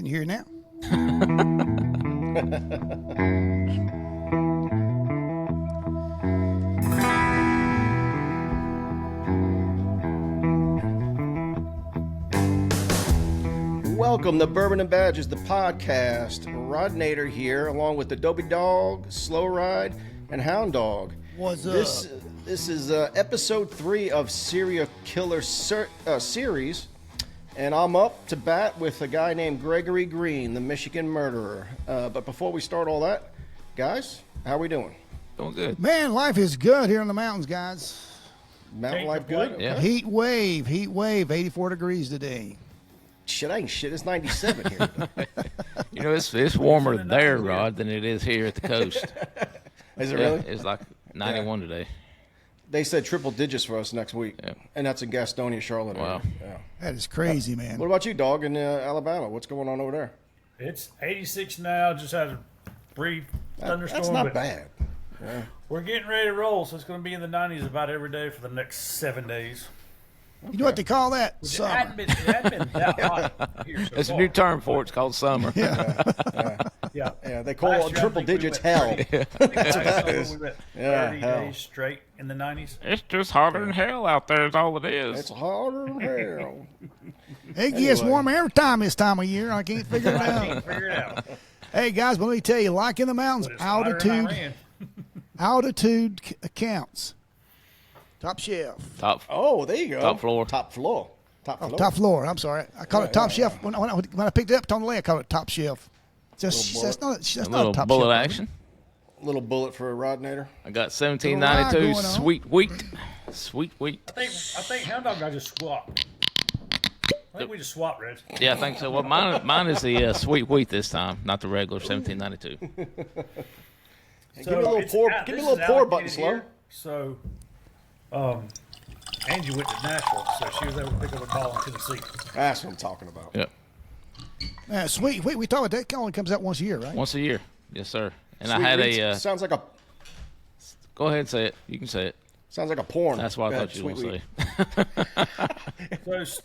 Can you hear it now? Welcome to Bourbon and Badges, the podcast. Rodinator here, along with the Dopey Dog, Slow Ride, and Hound Dog. What's up? This is episode 3 of Serial Killer series, and I'm up to bat with a guy named Gregory Green, the Michigan murderer. But before we start all that, guys, how we doing? Doing good. Man, life is good here in the mountains, guys. Mountain life good? Yeah. Okay. Heat wave, 84 degrees today. Shit, ain't shit. It's 97 here. You know, it's warmer there, Rod, than it is here at the coast. Is it really? It's like 91 today. They said triple digits for us next week, and that's in Gastonia, Charlotte. Wow. Yeah. That is crazy, man. What about you, dog, in Alabama? What's going on over there? It's 86 now. Just had a brief thunderstorm. That's not but bad. Yeah. We're getting ready to roll, so it's going to be in the 90s about every day for the next 7 days. You know what they call that? It Summer. hadn't been that hot here so There's a far. new term for it. It's called summer. Yeah. Yeah, they call Last it year, I triple think we digits went hell. 30. Last summer we went Yeah, 30 hell. days straight in the 90s. It's just hotter than hell out there is all it is. It's harder than hell. It gets Anyway. warm every time this time of year. I can't figure it I out. can't figure it out. Hey, guys, but let me tell you, like in the mountains, But it's hotter in Iran. altitude counts. Top shelf. Oh, there you go. Top floor. Top floor. Top floor. Top floor. I'm sorry. I call it top shelf. When I picked it up on the lay, I called it top shelf. That's not a not little a top bullet shelf. action. Little bullet for a Rodinator. I got Little 1792 ride going on. sweet wheat. Sweet wheat. I think Hound Dog and I just swapped. I think we just swapped, Reg. Yeah, I think so. Well, mine is the sweet wheat this time, not the regular 1792. Give me a little pour. Give me a little pour button, slow. So, Angie went to Nashville, so she was able to pick up a ball in Tennessee. That's what I'm talking about. Yep. Sweet. We talked about that. Only comes out once a year, right? Once a year. Yes, sir. And Sweet I had Reeds a. sounds like a Go ahead and say it. You can say it. sounds like a porn. That's what I Yeah, thought you were Sweet going to say. So,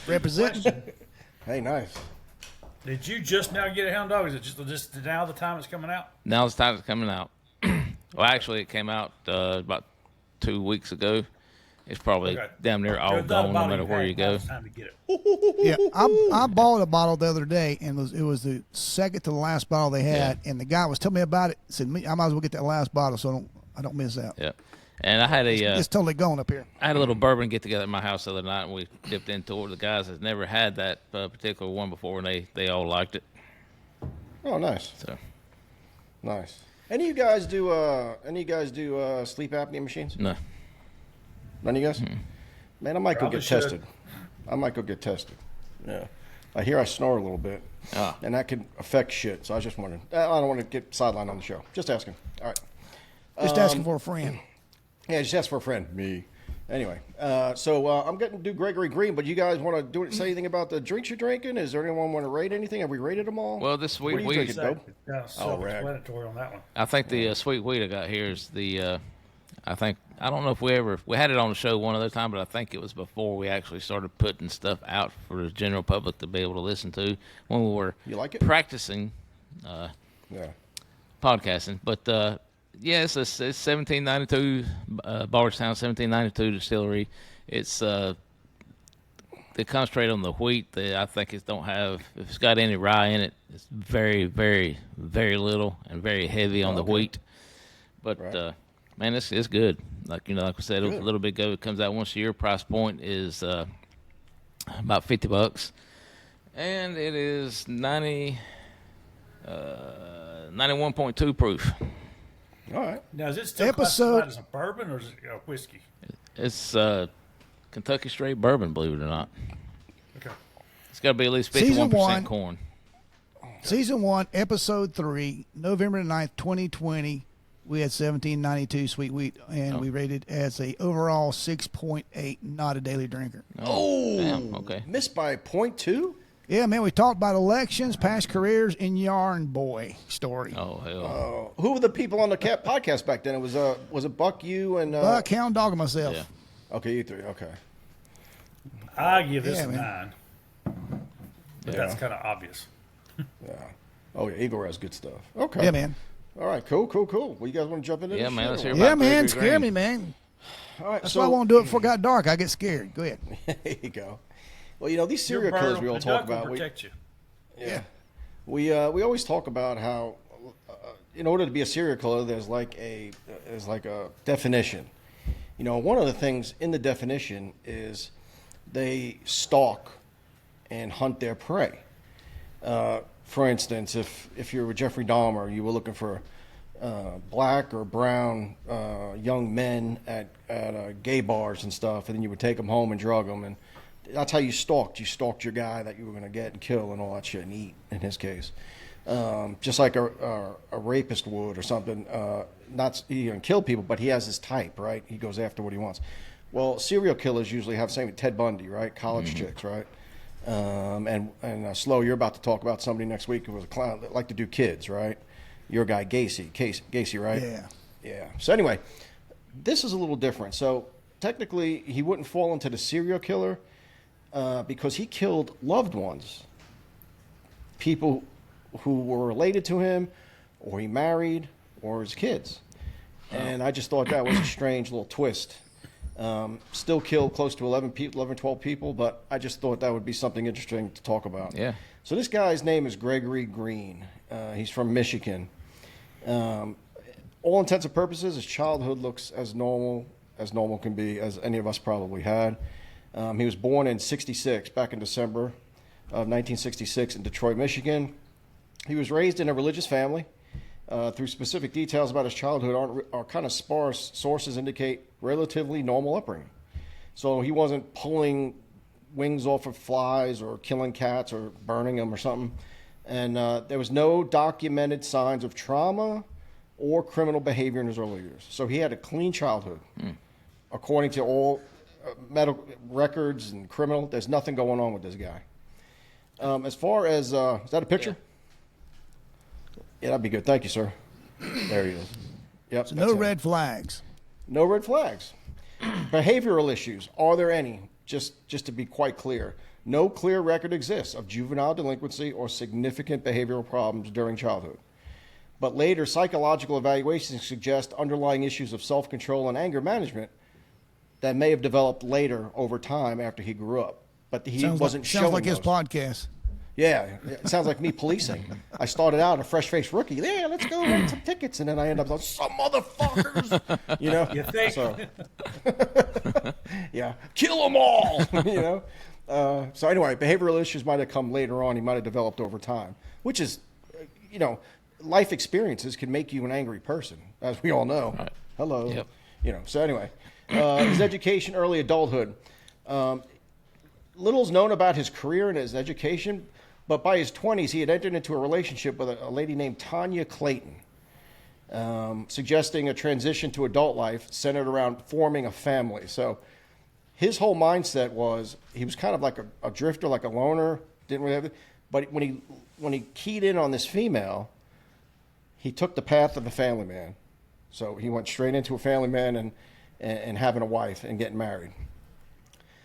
Representing. Hey, nice. did you just now get a Hound Dog? Is it just now the time it's coming out? Now the time it's coming out. Well, actually, it came out about 2 weeks ago. It's probably Okay. damn near all There's not a gone, no bottle matter you where had. you Now go. it's time to get it. Yeah, I bought a bottle the other day, and it was the second to the last bottle they had. And the guy was telling me about it. Said I might as well get that last bottle so I don't miss out. Yeah, and I had It's totally gone up here. I had a little bourbon get together at my house the other night, and we dipped into it. The guys had never had that particular one before, and they all liked it. Oh, nice. So Nice. Any of you guys do sleep apnea machines? no, None of you guys? Man, I might go Probably get should. tested. I might go get tested. Yeah. I hear I snore a little bit. Ah. And that could affect shit. So I was just wondering. I don't want to get sidelined on the show. Just asking. All right. Just asking for a friend. Yeah, just ask for a friend. Me. Anyway, so I'm getting to do Gregory Green, but you guys want to say anything about the drinks you're drinking? Is there anyone want to rate anything? Have we rated them all? well, this What sweet are you wheat. drinking, So, Dope? yeah, Oh, rag. self-explanatory on that one. I think the sweet wheat I got here is the. I don't know if we had it on the show one other time, but I think it was before we actually started putting stuff out for the general public to be able to listen to when we were You like it? practicing Yeah. podcasting. But yeah, it's 1792 Bardstown 1792 distillery. It's they concentrate on the wheat. I think it don't have if it's got any rye in it. It's very, very, very little and very heavy on the wheat. But Right. man, it's good. Like like we said, it was a Good. little bit ago. It comes out once a year. Price point is about $50, and it is 91.2 proof. All right. Now, is it still Episode- classified as a bourbon or is it a whiskey? It's Kentucky straight bourbon, believe it or not. Okay. It's got to be at least Season 51% one. corn. Season 1, Episode 3, November 9th, 2020. We had 1792 sweet wheat, and we rated as a overall 6.8, not a daily drinker. Oh, damn, okay. Missed by 0.2? Yeah, man, we talked about elections, past careers, and Yarn Boy story. Oh, hell. Who were the people on the Cat podcast back then? It was it Buck, you, and Buck, Hound Dog, and myself. Yeah. Okay, you three. Okay. I give this Yeah, a man. 9. But that's kind of obvious. Yeah. Oh, yeah, Igor has good stuff. Okay. Yeah, man. All right, cool. Well, you guys want to jump into this? Yeah, man, shit, let's or hear what? about Yeah, man. Gregory Scare Green. me, man. All right, That's so why I won't do it before it got dark. I get scared. Go ahead. there you go. Well, these Your serial killers bird, we all the talk duck will about. protect you. Yeah. We always talk about how, in order to be a serial killer, there's like a definition. One of the things in the definition is they stalk and hunt their prey. For instance, if you were Jeffrey Dahmer, you were looking for black or brown young men at gay bars and stuff, and then you would take them home and drug them, and that's how you stalked. You stalked your guy that you were going to get and kill and all that shit and eat, in his case. Just like a rapist would or something. Not he can kill people, but he has his type, right? He goes after what he wants. Well, serial killers usually have the same with Ted Bundy, right? College chicks, right? And Slow, you're about to talk about somebody next week who was a clown that liked to do kids, right? Your guy Gacy, right? Yeah. Yeah. So anyway, this is a little different. So technically, he wouldn't fall into the serial killer because he killed loved ones, people who were related to him, or he married, or his kids. And I just thought that was a strange little twist. Still killed close to 11, 12 people, but I just thought that would be something interesting to talk about. Yeah. So this guy's name is Gregory Green. He's from Michigan. All intents and purposes, his childhood looks as normal can be, as any of us probably had. He was born in '66, back in December of 1966 in Detroit, Michigan. He was raised in a religious family. Through specific details about his childhood are kind of sparse, sources indicate relatively normal upbringing. So he wasn't pulling wings off of flies or killing cats or burning them or something. And there was no documented signs of trauma or criminal behavior in his early years. So he had a clean childhood. According to all medical records and criminal, there's nothing going on with this guy. As far as, is that a picture? Yeah, that'd be good. Thank you, sir. There he is. Yep. So no red flags. No red flags. Behavioral issues. Are there any? Just to be quite clear, no clear record exists of juvenile delinquency or significant behavioral problems during childhood. But later psychological evaluations suggest underlying issues of self-control and anger management that may have developed later over time after he grew up. But he wasn't showing Sounds like his those. podcast. Yeah, it sounds like me policing. I started out a fresh-faced rookie. Yeah, let's go rent some tickets, and then I end up like, some motherfuckers, You think? So, yeah, kill them all, So anyway, behavioral issues might have come later on. He might have developed over time, which is, life experiences can make you an angry person, as we all know. Right. Hello. Yep. So anyway, his education, early adulthood. Little's known about his career and his education, but by his 20s, he had entered into a relationship with a lady named Tanya Clayton, suggesting a transition to adult life centered around forming a family. So his whole mindset was he was kind of like a drifter, like a loner, didn't really have it. But when he keyed in on this female, he took the path of a family man. So he went straight into a family man and having a wife and getting married.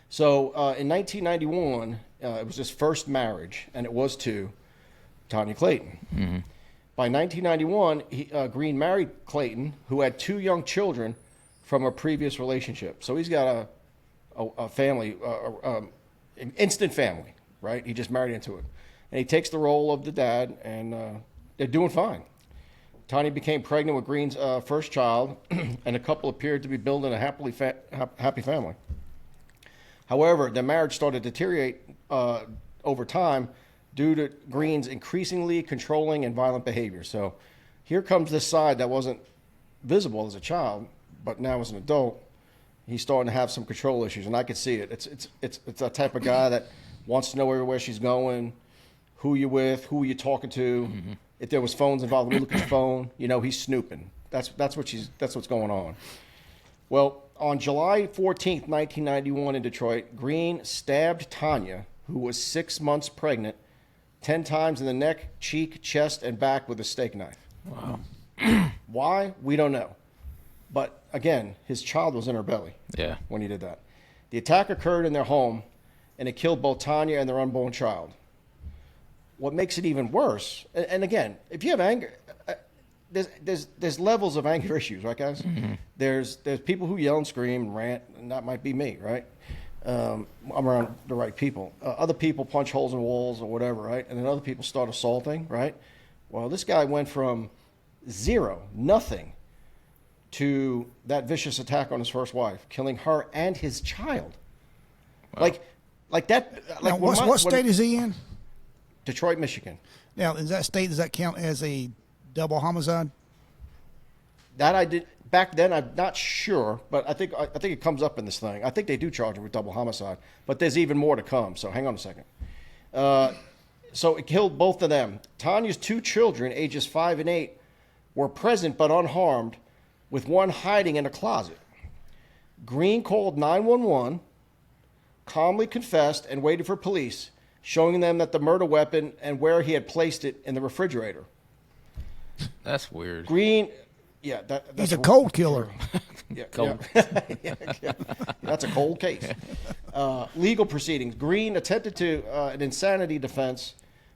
So in 1991, it was his first marriage, and it was to Tanya Clayton. Mm-hmm. By 1991, Green married Clayton, who had 2 young children from a previous relationship. So he's got a family, an instant family, right? He just married into it. And he takes the role of the dad, and they're doing fine. Tanya became pregnant with Green's first child, and the couple appeared to be building a happy family. However, the marriage started to deteriorate over time due to Green's increasingly controlling and violent behavior. So here comes this side that wasn't visible as a child, but now as an adult, he's starting to have some control issues, and I can see it. It's that type of guy that wants to know everywhere she's going, who you're with, who you're talking to. Mm-hmm. If there was phones involved, let me look at your phone. He's snooping. That's what's going on. Well, on July 14th, 1991 in Detroit, Green stabbed Tanya, who was 6 months pregnant, 10 times in the neck, cheek, chest, and back with a steak knife. Wow. Why? We don't know. But again, his child was in her belly when he did that. The attack occurred in their home, and it killed both Tanya and their unborn child. what makes it even worse, and again, if you have anger, there's levels of anger issues, right, guys? Mm-hmm. There's people who yell and scream and rant, and that might be me, right? I'm around the right people. Other people punch holes in walls or whatever, right? And then other people start assaulting, right? Well, this guy went from nothing, to that vicious attack on his first wife, killing her and his child. Wow. Like that. Like now, what state is he in? Detroit, Michigan. Now, does that count as a double homicide? That I did back then. I'm not sure, but I think it comes up in this thing. I think they do charge him with double homicide, but there's even more to come. So hang on a second. So it killed both of them. Tanya's 2 children, ages 5 and 8, were present but unharmed, with one hiding in a closet. Green called 911, calmly confessed, and waited for police, showing them that the murder weapon and where he had placed it in the refrigerator. That's weird. Green, yeah. He's a cold killer. Yeah, cold. Yeah. That's a cold case. Legal proceedings. Green attempted to an insanity defense,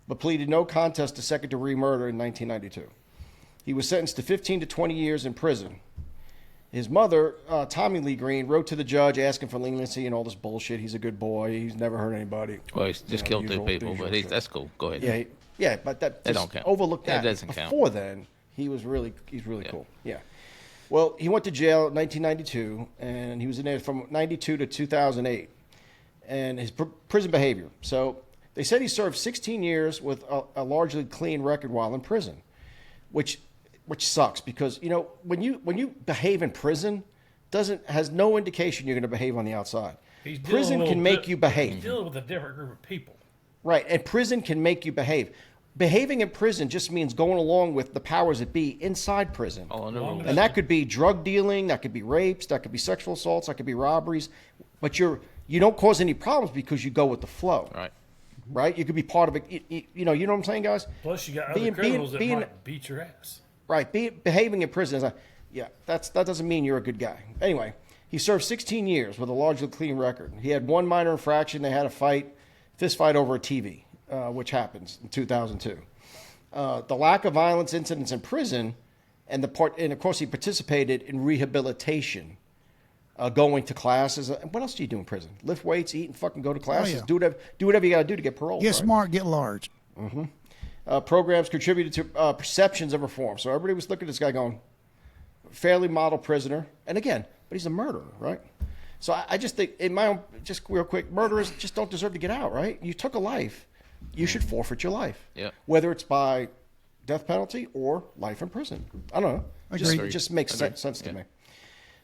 but pleaded no contest to second-degree murder in 1992. He was sentenced to 15 to 20 years in prison. His mother, Tommy Lee Green, wrote to the judge asking for leniency and all this bullshit. He's a good boy. He's never hurt anybody. Well, he's just killed 2 people, but that's cool. Go ahead. Yeah, but that don't count. Overlooked that. It doesn't count. Before then, he's really cool. Yeah. Well, he went to jail in 1992, and he was in there from 92 to 2008. And his prison behavior. So they said he served 16 years with a largely clean record while in prison, which sucks because, you know, when you behave in prison, has no indication you're going to behave on the outside. Prison can make you behave. He's dealing with a different group of people. Right, and prison can make you behave. Behaving in prison just means going along with the powers that be inside prison. And that could be drug dealing, that could be rapes, that could be sexual assaults, that could be robberies. But you don't cause any problems because you go with the flow. Right? You could be part of it. You know what I'm saying, guys? Plus, you got other criminals that might beat your ass. Right, behaving in prison that doesn't mean you're a good guy. Anyway, he served 16 years with a largely clean record. He had one minor infraction. They had a fist fight over a TV, which happens in 2002. The lack of violence incidents in prison, and of course he participated in rehabilitation, going to classes. What else do you do in prison? Lift weights, eat, and fucking go to classes. Do whatever you got to do to get parole. Get smart, get large. Mm-hmm. Programs contributed to perceptions of reform. So everybody was looking at this guy going, fairly model prisoner. And again, but he's a murderer, right? So I just think, in my own, just real quick, murderers just don't deserve to get out, right? You took a life. You should forfeit your life. Yeah. Whether it's by death penalty or life in prison. I don't know. It just makes sense to me.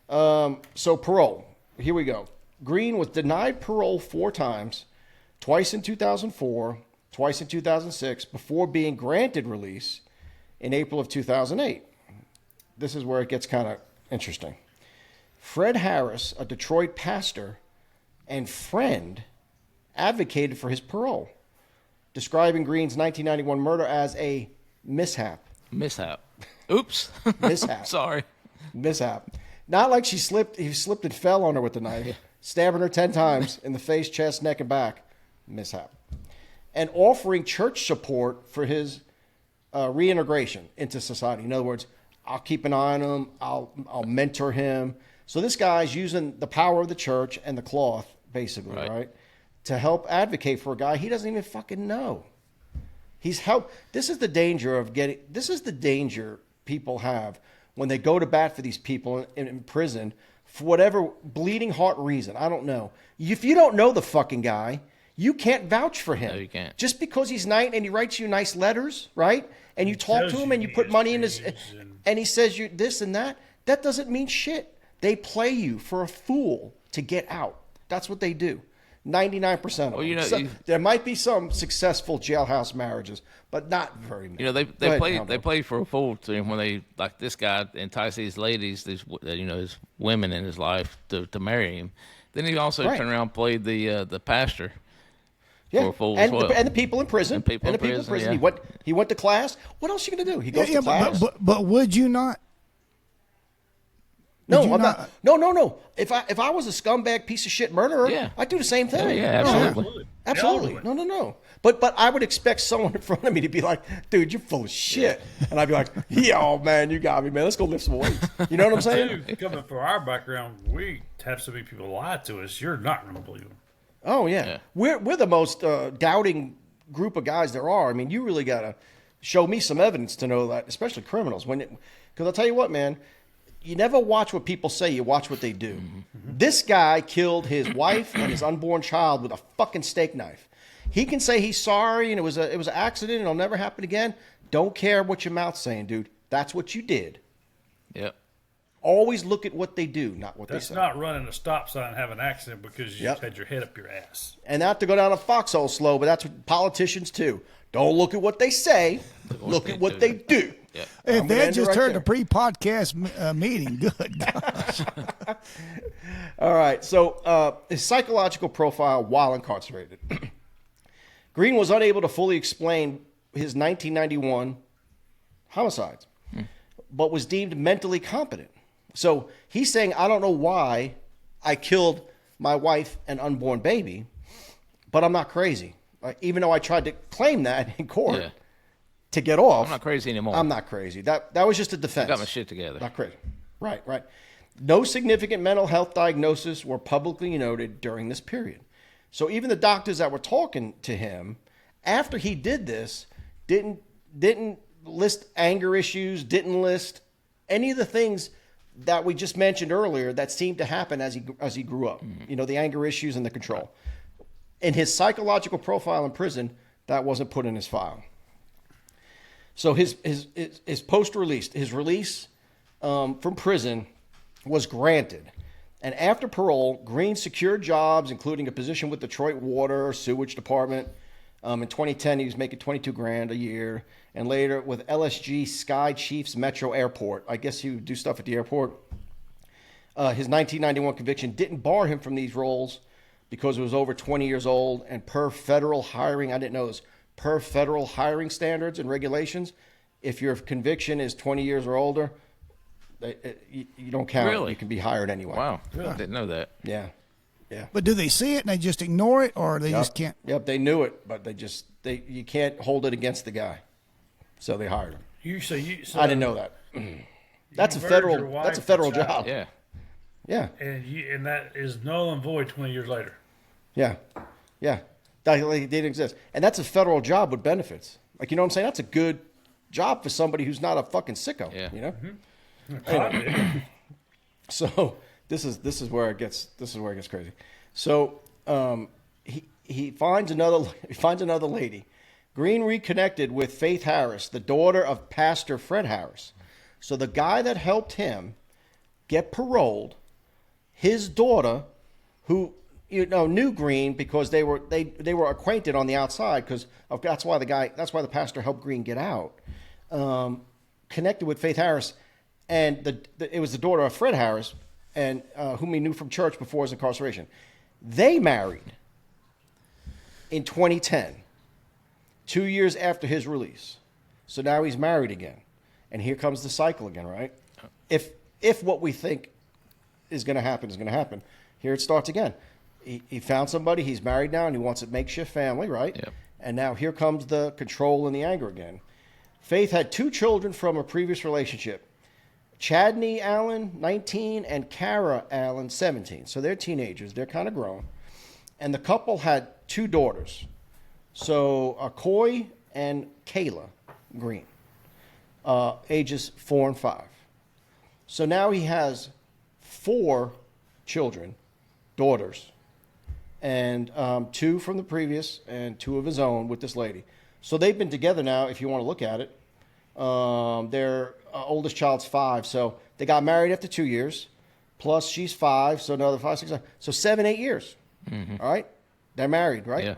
So parole. Here we go. Green was denied parole 4 times, twice in 2004, twice in 2006, before being granted release in April of 2008. This is where it gets kind of interesting. Fred Harris, a Detroit pastor and friend, advocated for his parole, describing Green's 1991 murder as a mishap. Oops. Mishap. Sorry. Mishap. Not like he slipped and fell on her with the knife, stabbing her 10 times in the face, chest, neck, and back. Mishap. And offering church support for his reintegration into society. In other words, I'll keep an eye on him. I'll mentor him. So this guy's using the power of the church and the cloth, basically, right? To help advocate for a guy he doesn't even fucking know. This is the danger people have when they go to bat for these people in prison for whatever bleeding heart reason. I don't know. If you don't know the fucking guy, you can't vouch for him. No, you can't. Just because he's nice and he writes you nice letters, right? And you talk to him and you put money in his, and he says you this and that. That doesn't mean shit. They play you for a fool to get out. That's what they do. 99% of them. There might be some successful jailhouse marriages, but not very many. You know, they play for a fool to him when they, like this guy, entice these ladies, his women in his life to marry him. Then he also turned around and played the pastor. Yeah, for a fool as well. And the people in prison. And people in prison. Yeah. He went to class. What else are you going to do? He goes to class. But would you not? No, you I'm not. No. If I was a scumbag piece of shit murderer, Yeah. I'd do the same thing. Yeah, absolutely. Absolutely. No. But I would expect someone in front of me to be like, dude, you're full of shit. And I'd be like, yeah, man, you got me, man. Let's go lift some weights. You know what I'm saying? Dude, coming from our background, we have so many people lie to us. You're not going to believe them. Oh, yeah. We're the most doubting group of guys there are. I mean, you really got to show me some evidence to know that, especially criminals. Because I'll tell you what, man. You never watch what people say, you watch what they do. Mm-hmm. This guy killed his wife and his unborn child with a fucking steak knife. He can say he's sorry and it was an accident and it'll never happen again. Don't care what your mouth's saying, dude. That's what you did. Yep. Always look at what they do, not what they say. That's not running a stop sign and have an accident because you had your head up your ass. And not to go down a foxhole slow, but that's what politicians too. Don't look at what they say, look at what they do. Yeah. If they had just heard the pre-podcast meeting, good gosh. All right, so his psychological profile while incarcerated. Green was unable to fully explain his 1991 homicides, but was deemed mentally competent. So he's saying, I don't know why I killed my wife and unborn baby, but I'm not crazy. Even though I tried to claim that in court. Yeah. To get off. I'm not crazy anymore. I'm not crazy. That was just a defense. I got my shit together. Not crazy. Right. No significant mental health diagnoses were publicly noted during this period. So even the doctors that were talking to him after he did this didn't list anger issues, didn't list any of the things that we just mentioned earlier that seemed to happen as he grew up. Mm-hmm. You know, the anger issues and the control. In his psychological profile in prison, that wasn't put in his file. So his post-release, his release from prison was granted. And after parole, Green secured jobs, including a position with Detroit Water Sewage Department. In 2010, he was making $22,000 a year. And later with LSG Sky Chiefs Metro Airport. I guess he would do stuff at the airport. His 1991 conviction didn't bar him from these roles because it was over 20 years old. And per federal hiring, I didn't know this, per federal hiring standards and regulations, if your conviction is 20 years or older, you don't count. Really? You can be hired anyway. Wow. Really? I didn't know that. Yeah. But do they see it and they just ignore it, or they just can't? Yep, they knew it, but you can't hold it against the guy. So they hired him. I didn't know that. That's a federal job. Yeah. Yeah. And that is null and void 20 years later. Yeah. That didn't exist. And that's a federal job with benefits. Like, you know what I'm saying? That's a good job for somebody who's not a fucking sicko. Yeah. You know? Mm-hmm. Anyway. So this is where it gets crazy. So he finds another lady. Green reconnected with Faith Harris, the daughter of Pastor Fred Harris. So the guy that helped him get paroled, his daughter, who knew Green because they were acquainted on the outside, because that's why the pastor helped Green get out. Connected with Faith Harris, and it was the daughter of Fred Harris, and whom he knew from church before his incarceration. They married in 2010, 2 years after his release. So now he's married again, and here comes the cycle again, right? If what we think is going to happen is going to happen, here it starts again. He found somebody, he's married now, and he wants a makeshift family, right? Yep. And now here comes the control and the anger again. Faith had 2 children from a previous relationship. Chadney Allen, 19, and Kara Allen, 17. So they're teenagers. They're kind of grown. And the couple had 2 daughters. So Coy and Kayla Green, ages 4 and 5. So now he has 4 children, daughters, and 2 from the previous and 2 of his own with this lady. So they've been together now, if you want to look at it. Their oldest child's 5, so they got married after 2 years. Plus she's 5, so another 5, 6, 7. So 7, 8 years. Mm-hmm. All right, they're married, right? Yeah.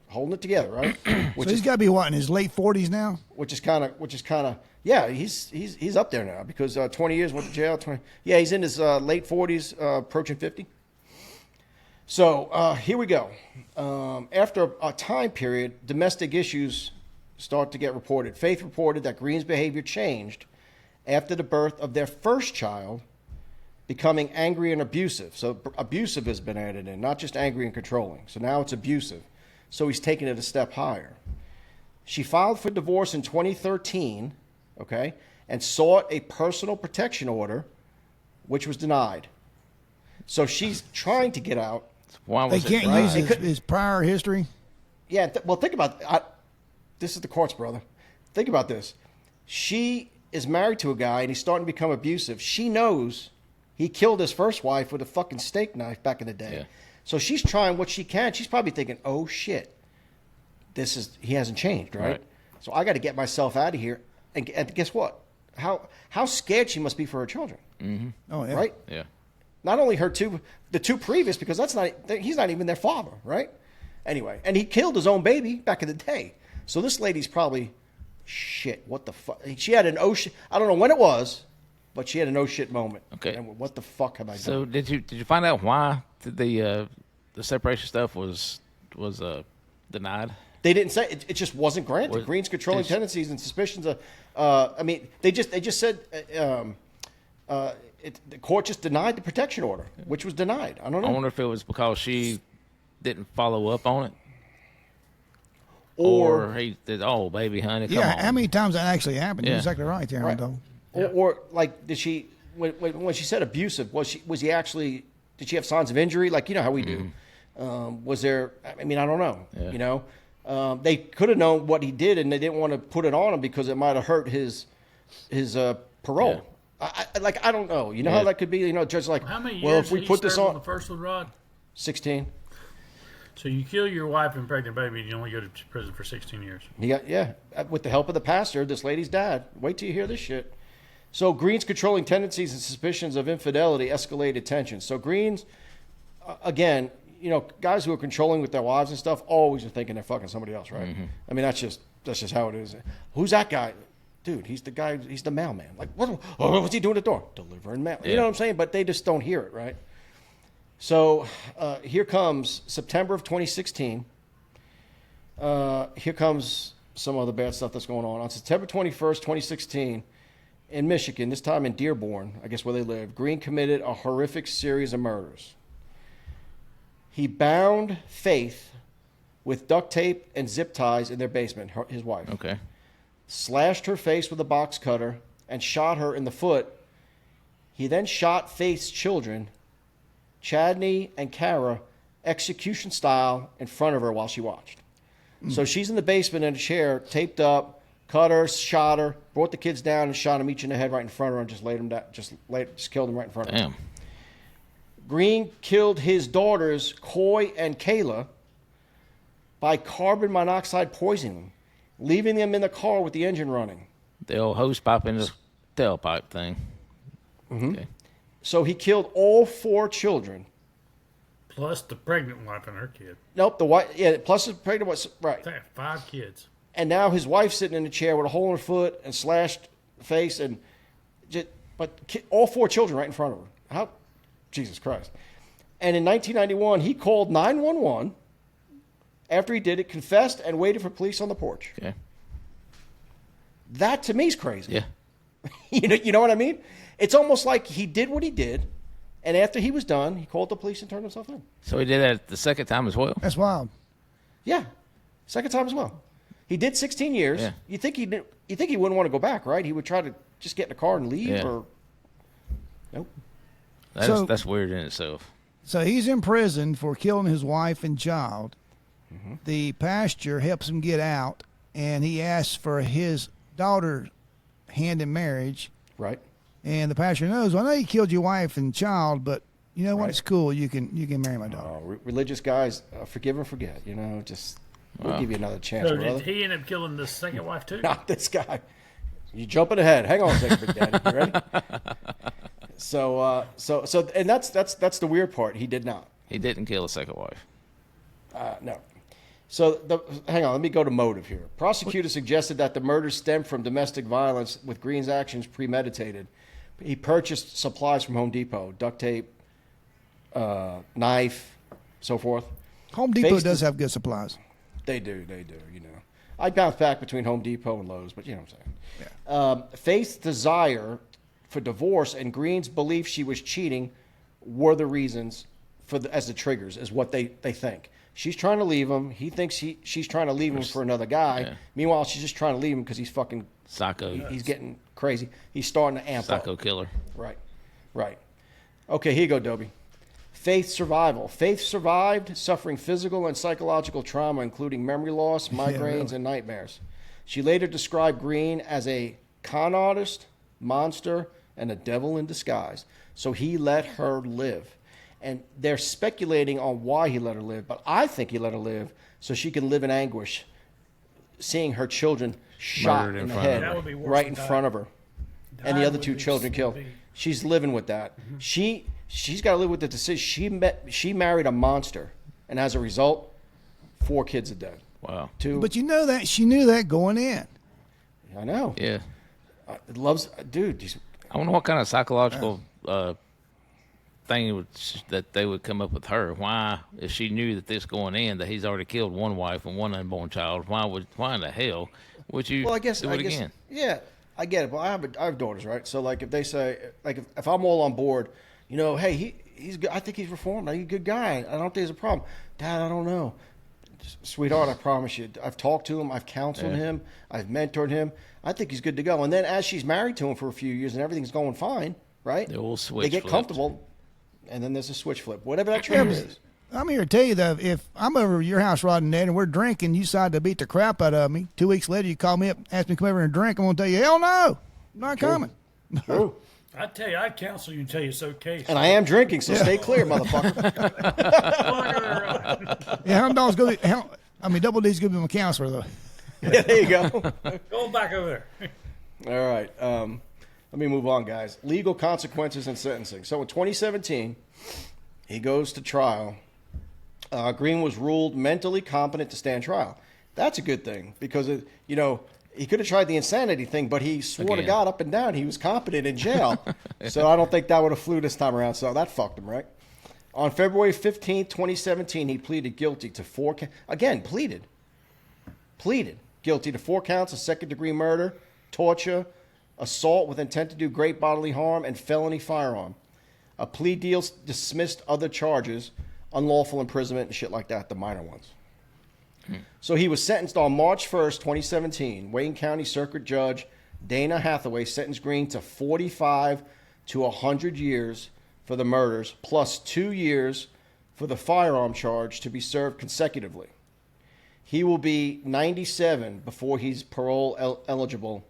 Holding it together, right? So he's got to be what, in his late 40s now? Which is kind of yeah. He's up there now because 20 years went to jail. 20. Yeah, he's in his late 40s, approaching 50. So here we go. After a time period, domestic issues start to get reported. Faith reported that Green's behavior changed after the birth of their first child, becoming angry and abusive. So abusive has been added in, not just angry and controlling. So now it's abusive. So he's taking it a step higher. She filed for divorce in 2013, okay, and sought a personal protection order, which was denied. So she's trying to get out. Why was They can't use his prior history? Yeah, well, think about it. This is the courts, brother. Think about this. She is married to a guy, and he's starting to become abusive. She knows he killed his first wife with a fucking steak knife back in the day. Yeah. So she's trying what she can. She's probably thinking, oh, shit, he hasn't changed, right? So I got to get myself out of here. And guess what? How scared she must be for her children. Mm-hmm. Oh, yeah. Right? Yeah. Not only the two previous, because he's not even their father, right? Anyway, and he killed his own baby back in the day. So this lady's probably, shit, what the fuck? She had an oh shit, I don't know when it was, but she had an oh shit moment. Okay. And what the fuck have I done? So did you find out why the separation stuff was denied? They didn't say it just wasn't granted. Green's controlling tendencies and suspicions of. I mean, they just said the court just denied the protection order, which was denied. I don't know. I wonder if it was because she didn't follow up on it, or he did. Oh, baby, honey, come Yeah, on. how many times that actually happened? Yeah. You're exactly right, Aaron. Right. Though. Or like, did she when she said abusive? Was he actually? Did she have signs of injury? Like, you know how we do. Was there? I mean, I don't know. Yeah. You know, they could have known what he did, and they didn't want to put it on him because it might have hurt his parole. Yeah. I don't know. You know how that could be. You know, judge like, How many years well, if we did he put this serve on the first one, Rod? 16. So you kill your wife and pregnant baby, and you only go to prison for 16 years. He got, with the help of the pastor, this lady's dad. Wait till you hear this shit. So Green's controlling tendencies and suspicions of infidelity escalated tensions. So Green's, again, you know, guys who are controlling with their wives and stuff always are thinking they're fucking somebody else, right? Mm-hmm. I mean, that's just how it is. Who's that guy? Dude, he's the guy. He's the mailman. Like, what's he doing at the door? Delivering mail. You know what I'm saying? But they just don't hear it, right? So here comes September of 2016. Here comes some other bad stuff that's going on. On September 21st, 2016, in Michigan, this time in Dearborn, I guess where they live, Green committed a horrific series of murders. He bound Faith with duct tape and zip ties in their basement, his wife. Okay. Slashed her face with a box cutter and shot her in the foot. He then shot Faith's children, Chadney and Kara, execution style in front of her while she watched. So she's in the basement in a chair, taped up, cut her, shot her, brought the kids down and shot them each in the head right in front of her and just laid them down, just killed them right in front of her. Damn. Green killed his daughters, Coy and Kayla, by carbon monoxide poisoning them, leaving them in the car with the engine running. The old hose pipe in the tailpipe thing. Mm-hmm. Okay. So he killed all 4 children. Plus the pregnant wife and her kid. Nope, the wife. Yeah, plus the pregnant was right. They have 5 kids. And now his wife's sitting in a chair with a hole in her foot and slashed face, and all 4 children right in front of her. How? Jesus Christ! And in 1991, he called 911. After he did it, confessed and waited for police on the porch. Okay. That to me is crazy. Yeah. You know what I mean? It's almost like he did what he did, and after he was done, he called the police and turned himself in. So he did that the second time as well. That's wild. Yeah, second time as well. He did 16 years. Yeah. You think he wouldn't want to go back, right? He would try to just get in the car and leave, Yeah. or nope. That's weird in itself. So he's in prison for killing his wife and child. Mm-hmm. The pastor helps him get out, and he asks for his daughter's hand in marriage. Right. And the pastor knows, well, I know you killed your wife and child, but you know what? Right. It's cool. You can marry my daughter. Religious guys, forgive and forget. You know, just we'll give you another chance, So brother. did he end up killing the second wife too? Not this guy. You jumping ahead. Hang on a second, Big Daddy. You ready? So and that's the weird part. He did not. He didn't kill a second wife. No. So hang on. Let me go to motive here. Prosecutors suggested that the murders stemmed from domestic violence, with Green's actions premeditated. He purchased supplies from Home Depot, duct tape, knife, so forth. Home Depot does have good supplies. They do, you know. I bounce back between Home Depot and Lowe's, but you know what I'm saying. Yeah. Faith's desire for divorce, and Green's belief she was cheating were the reasons as the triggers, is what they think. She's trying to leave him. He thinks she's trying to leave him for another guy. Yeah. Meanwhile, she's just trying to leave him because he's fucking psycho. He's getting crazy. He's starting to amp up. Psycho killer. Right. Okay, here you go, Dobie. Faith's survival. Faith survived, suffering physical and psychological trauma, including memory loss, migraines, and nightmares. She later described Green as a con artist, monster, and a devil in disguise. So he let her live. And they're speculating on why he let her live, but I think he let her live so she can live in anguish, seeing her children shot in the head right in front of her, and the other two children killed. She's living with that. Mm-hmm. She's got to live with the decision. She married a monster, and as a result, 4 kids are dead. Wow. But you know that she knew that going in. I know. Yeah. Dude. I wonder what kind of psychological thing that they would come up with her. Why, if she knew that this going in, that he's already killed one wife and one unborn child, why in the hell would you do it again? Yeah, I get it. But I have daughters, right? So like if they say, like if I'm all on board, hey, he's good. I think he's reformed. He's a good guy. I don't think there's a problem. Dad, I don't know. Sweetheart, I promise you, I've talked to him, I've counseled him, I've mentored him. I think he's good to go. And then as she's married to him for a few years and everything's going fine, right? They get comfortable, and then there's a switch flip. Whatever that trigger is. I'm here to tell you that if I'm over at your house, Rodinator, and we're drinking, you decide to beat the crap out of me. 2 weeks later, you call me up, ask me to come over and drink. I'm going to tell you, hell no, I'm not coming. True. I tell you, I counsel you and tell you it's okay. And I am drinking, so stay clear, motherfucker. Yeah, Double D's going to be my counselor, though. Yeah, there you go. Go back over there. All right. Let me move on, guys. Legal consequences and sentencing. So in 2017, he goes to trial. Green was ruled mentally competent to stand trial. That's a good thing because, he could have tried the insanity thing, but he swore to God up and down he was competent in jail. So I don't think that would have flew this time around. So that fucked him, right? On February 15th, 2017, he pleaded guilty to 4 counts. Again, pleaded guilty to 4 counts of second-degree murder, torture, assault with intent to do great bodily harm, and felony firearm. A plea deal dismissed other charges, unlawful imprisonment and shit like that, the minor ones. So he was sentenced on March 1st, 2017. Wayne County Circuit Judge Dana Hathaway sentenced Green to 45 to 100 years for the murders, plus 2 years for the firearm charge to be served consecutively. He will be 97 before he's parole eligible.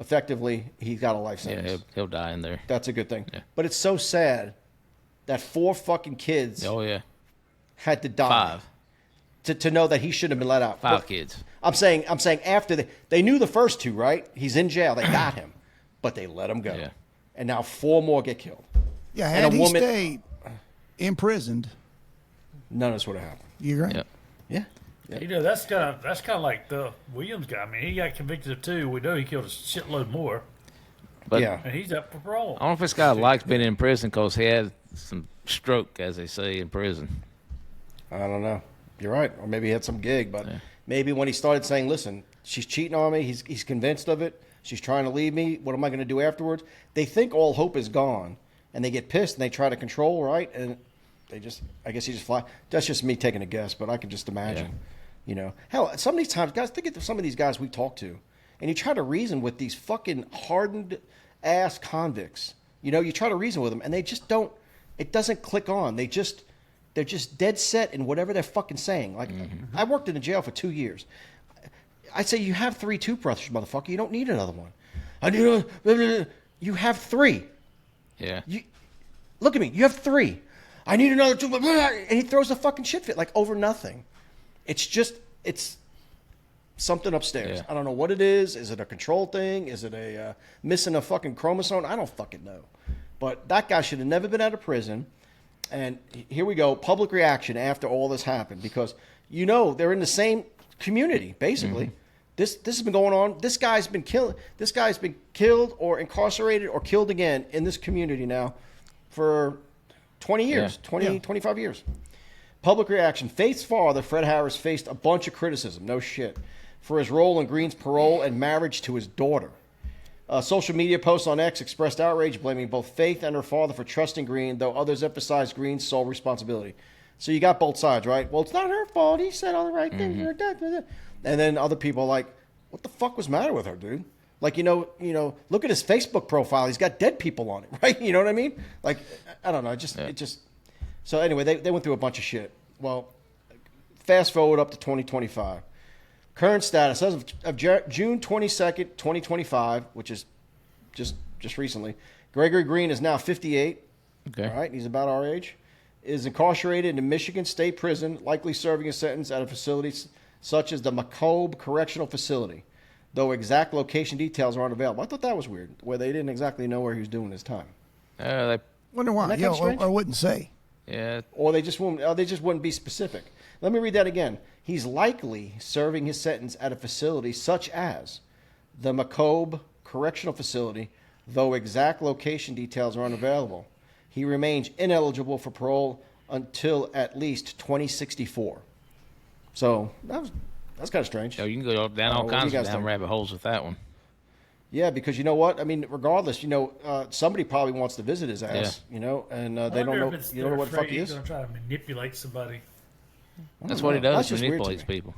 Effectively, he's got a life sentence. Yeah, he'll die in there. That's a good thing. Yeah. But it's so sad that 4 fucking kids had to die. 5. To know that he shouldn't have been let out. 5 kids. I'm saying after they knew the first 2, right? He's in jail. They got him, but they let him go. Yeah. And now 4 more get killed. Yeah, had he stayed imprisoned, none of this would have happened. You agree? Yeah. That's kind of like the Williams guy. I mean, he got convicted of 2. We know he killed a shitload more. But and he's up for parole. I don't know if this guy likes being in prison because he had some stroke, as they say, in prison. I don't know. You're right. Or maybe he had some gig, but maybe when he started saying, listen, she's cheating on me, he's convinced of it, she's trying to leave me, what am I going to do afterwards? They think all hope is gone, and they get pissed, and they try to control, right? And I guess he just fly. That's just me taking a guess, but I can just imagine, Hell, some of these times, guys, think of some of these guys we talk to, and you try to reason with these fucking hardened-ass convicts. You try to reason with them, and they just don't, it doesn't click on. They're just dead set in whatever they're fucking saying. Like, I worked in a jail for 2 years. I'd say you have 3 toothbrushes, motherfucker. You don't need another one. You have 3. Yeah. Look at me. You have 3. I need another toothbrush. And he throws a fucking shit fit, like, over nothing. It's something upstairs. Yeah. I don't know what it is. Is it a control thing? Is it a missing a fucking chromosome? I don't fucking know. But that guy should have never been out of prison. And here we go, public reaction after all this happened, because they're in the same community basically. Mm-hmm. This has been going on. This guy's been killed or incarcerated or killed again in this community now for 20 years, 25 years. Public reaction. Faith's father, Fred Harris, faced a bunch of criticism, no shit, for his role in Green's parole and marriage to his daughter. Social media posts on X expressed outrage, blaming both Faith and her father for trusting Green, though others emphasized Green's sole responsibility. So you got both sides, right? Well, it's not her fault. He said all the right things. And then other people are like, what the fuck was the matter with her, dude? Like, look at his Facebook profile. He's got dead people on it, right? You know what I mean? Like, I don't know. It just. So anyway, they went through a bunch of shit. Well, fast forward up to 2025. Current status as of June 22nd, 2025, which is just recently. Gregory Green is now 58. Okay. All right, he's about our age. Is incarcerated in Michigan State Prison, likely serving a sentence at a facility such as the McCobe Correctional Facility, though exact location details are unavailable. I thought that was weird, where they didn't exactly know where he was doing his time. Wonder why? Isn't that kinda strange? Or wouldn't say. Yeah. Or they just wouldn't be specific. Let me read that again. He's likely serving his sentence at a facility such as the McCobe Correctional Facility, though exact location details are unavailable. He remains ineligible for parole until at least 2064. So that's kind of strange. Oh, you can go down all kinds of down think? rabbit holes with that one. Yeah, because you know what? I mean, regardless, somebody probably wants to visit his ass, and they don't know. You don't know what the fuck he is. He's going to try to manipulate somebody. That's what he does. That's just weird to Manipulates me. people.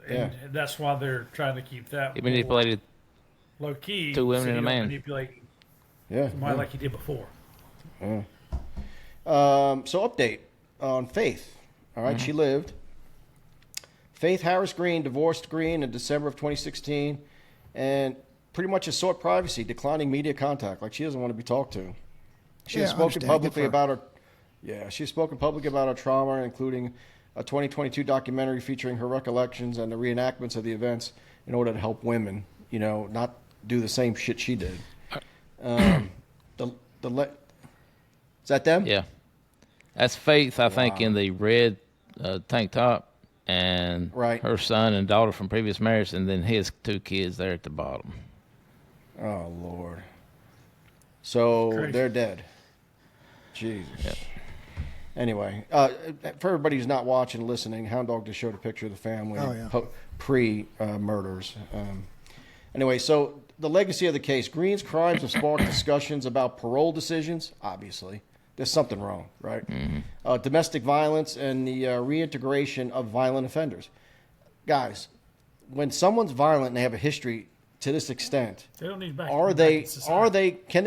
And that's why they're trying to keep that He manipulated low key. 2 women so and a you don't man. Manipulate Yeah. like he did before. So update on Faith. All right, she lived. Faith Harris Green divorced Green in December of 2016, and pretty much has sought privacy, declining media contact. Like, she doesn't want to be talked to. She has spoken publicly about her. Yeah, she's spoken publicly about her trauma, including a 2022 documentary featuring her recollections and the reenactments of the events in order to help women, not do the same shit she did. Is that them? Yeah. That's Faith, I think, in the red tank top, and her son and daughter from previous marriage, and then his 2 kids there at the bottom. Oh, Lord. So Crazy. They're dead. Jesus. Yep. Anyway, for everybody who's not watching, listening, Hound Dog just showed a picture of the family pre-murders. Anyway, so the legacy of the case. Green's crimes have sparked discussions about parole decisions, obviously. There's something wrong, right? Mm-hmm. Domestic violence and the reintegration of violent offenders. Guys, when someone's violent and they have a history to this extent, they don't need back. Can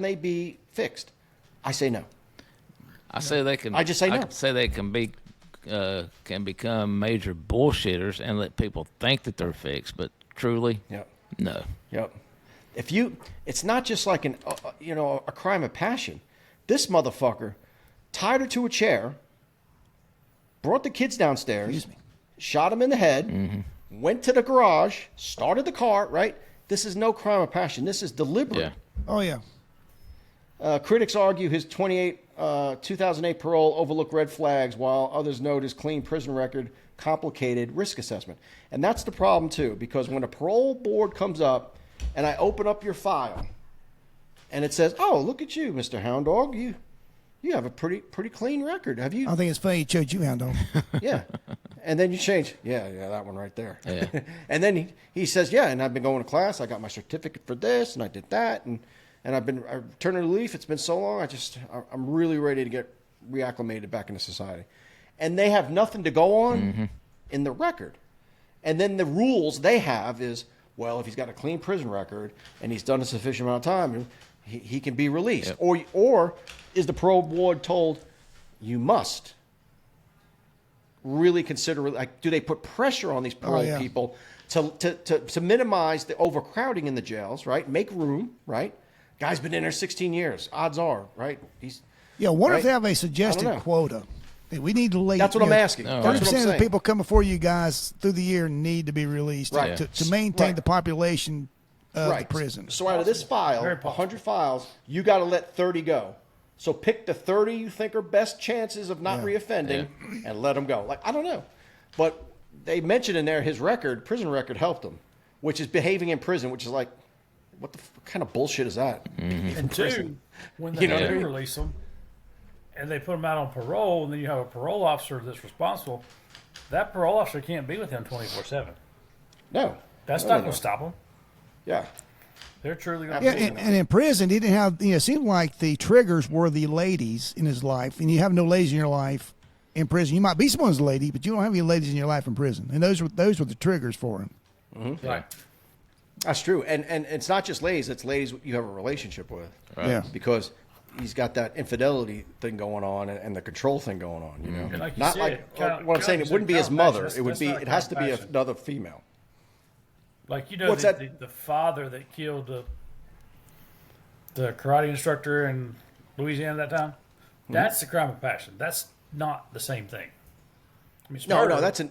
they be fixed? I say no. I say they can. I just say no. I say they can become major bullshitters and let people think that they're fixed, but truly, no. Yep. It's not just like a crime of passion. This motherfucker tied her to a chair, brought the kids downstairs, shot them in the head, went to the garage, started the car. Right. This is no crime of passion. This is deliberate. Yeah. Oh yeah. Critics argue his 2008 parole overlooked red flags, while others note his clean prison record complicated risk assessment. And that's the problem, too, because when a parole board comes up and I open up your file and it says, oh, look at you, Mr. Hound Dog. You have a pretty clean record. Have you? I think it's funny he chose you, Hound Dog. Yeah. And then you change. Yeah, that one right there. Yeah. And then he says, yeah, and I've been going to class. I got my certificate for this, and I did that, and I've turned a leaf. It's been so long. I'm really ready to get reacclimated back into society. And they have nothing to go on in the record. And then the rules they have is, well, if he's got a clean prison record and he's done a sufficient amount of time, he can be released. Yep. Or is the parole board told, you must really consider, like, do they put pressure on these parole people to minimize the overcrowding in the jails, right? Make room, right? Guy's been in there 16 years. Odds are, right? What if they have a suggested quota? We need to lay. That's what I'm asking. 30% of the people coming before you guys through the year need to be released to maintain the population of the prison. So out of this file, 100 files, you got to let 30 go. So pick the 30 you think are best chances of not reoffending and let them go. Like, I don't know. But they mentioned in there his prison record helped him, which is behaving in prison, which is like, what kind of bullshit is that? And two, when they do release them and they put them out on parole, and then you have a parole officer that's responsible, that parole officer can't be with him 24/7. No. That's not going to stop them. Yeah. They're truly going Yeah, to and in prison, he didn't have. It seemed like the triggers were the ladies in his life, and you have no ladies in your life in prison. You might be someone's lady, but you don't have any ladies in your life in prison, and those were the triggers for him. Mm-hmm. Right. That's true, and it's not just ladies; it's ladies you have a relationship with. Right. Yeah, Because he's got that infidelity thing going on and the control thing going on. You know, And like you not said, like what I'm saying. It wouldn't be his mother. It would be. It It has to be another female. Like What's that? the father that killed the karate instructor in Louisiana that time. That's the crime of passion. That's not the same thing. I mean, it's murder. No, that's an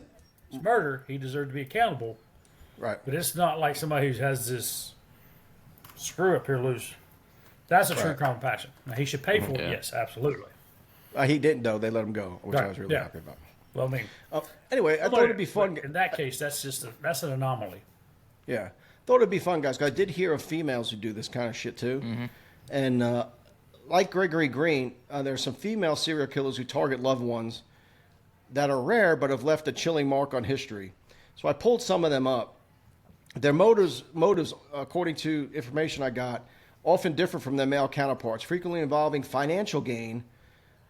It's murder. He deserved to be accountable, right. but it's not like somebody who has this screw up here loose. That's a true Right. crime of passion. Now, he should pay for it. Yeah. Yes, absolutely. He didn't though. They let him go, which I Right, was really yeah. happy about. Well, I mean, Anyway, I thought it'd be fun. In that case, that's an anomaly. Yeah, thought it'd be fun, guys. 'Cause I did hear of females who do this kind of shit too, and like Gregory Green, there's some female serial killers who target loved ones that are rare but have left a chilling mark on history. So I pulled some of them up. Their motives, according to information I got, often differ from their male counterparts, frequently involving financial gain,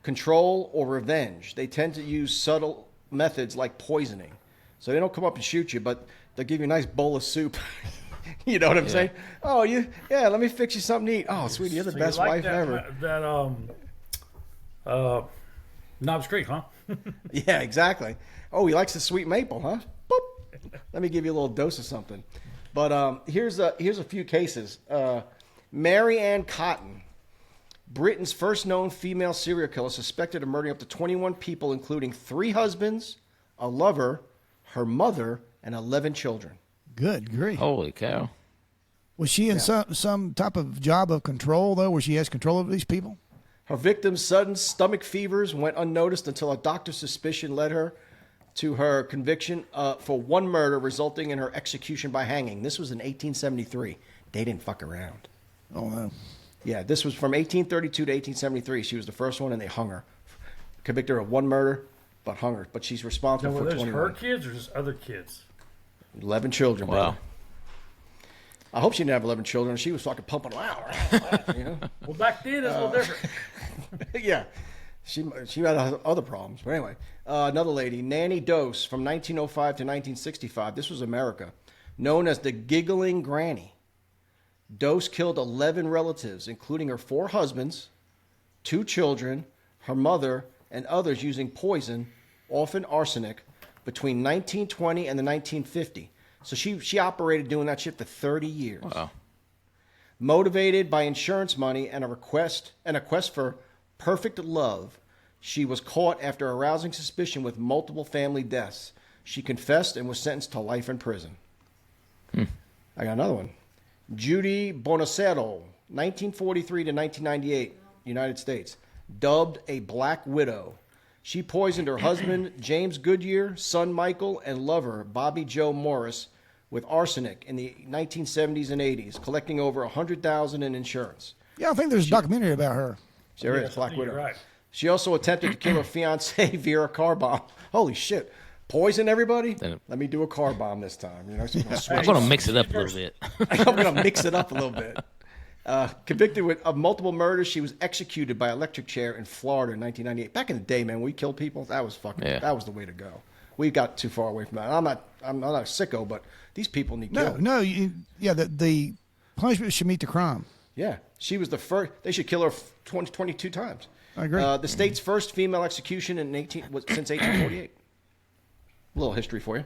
control, or revenge. They tend to use subtle methods like poisoning. So they don't come up and shoot you, but they'll give you a nice bowl of soup. You know what I'm saying? Oh, let me fix you something to eat. Oh, sweetie, you're the So best you like wife that, ever. Knobs Creek, huh? Yeah, exactly. Oh, he likes the sweet maple, huh? Boop. Let me give you a little dose of something. But here's a few cases. Mary Ann Cotton, Britain's first known female serial killer, suspected of murdering up to 21 people, including 3 husbands, a lover, her mother, and 11 children. good grief. Holy cow. Was she in some type of job of control though, where she has control over these people? Her victim's sudden stomach fevers went unnoticed until a doctor's suspicion led her to her conviction for one murder, resulting in her execution by hanging. This was in 1873. They didn't fuck around. Oh no. Yeah, this was from 1832 to 1873. She was the first one, and they hung her. Convicted her of one murder, but hung her. But she's responsible Now, were for those 21. her kids or just other kids? 11 children, Wow. brother. I hope she didn't have 11 children. She was fucking pumping them out. You know? Well, back then it's a little different. Yeah. She had other problems. But anyway, another lady, Nanny Dose, from 1905 to 1965. This was America. Known as the Giggling Granny. Dose killed 11 relatives, including her 4 husbands, 2 children, her mother, and others using poison, often arsenic, between 1920 and the 1950. So she operated doing that shit for 30 years. Wow. Motivated by insurance money and a quest for perfect love, she was caught after arousing suspicion with multiple family deaths. She confessed and was sentenced to life in prison. I got another one. Judy Bonacero, 1943 to 1998, United States, dubbed a Black Widow. She poisoned her husband, James Goodyear, son Michael, and lover, Bobby Joe Morris, with arsenic in the 1970s and 80s, collecting over $100,000 in insurance. Yeah, I think there's a documentary about her. There Yes, is Black I think Widow. you're right. She also attempted to kill her fiancé via a car bomb. Holy shit. Poison everybody? Then- Let me do a car bomb this time. You know, she's gonna I'm switch. going to mix it up a little bit. I'm going to mix it up a little bit. Convicted of multiple murders, she was executed by electric chair in Florida in 1998. Back in the day, man, when we killed people, that was that was the way to go. We got too far away from that. I'm not a sicko, but these people need killing. The punishment should meet the crime. Yeah, she was the first. They should kill her 22 times. I agree. The state's first female execution since 1848. A little history for you.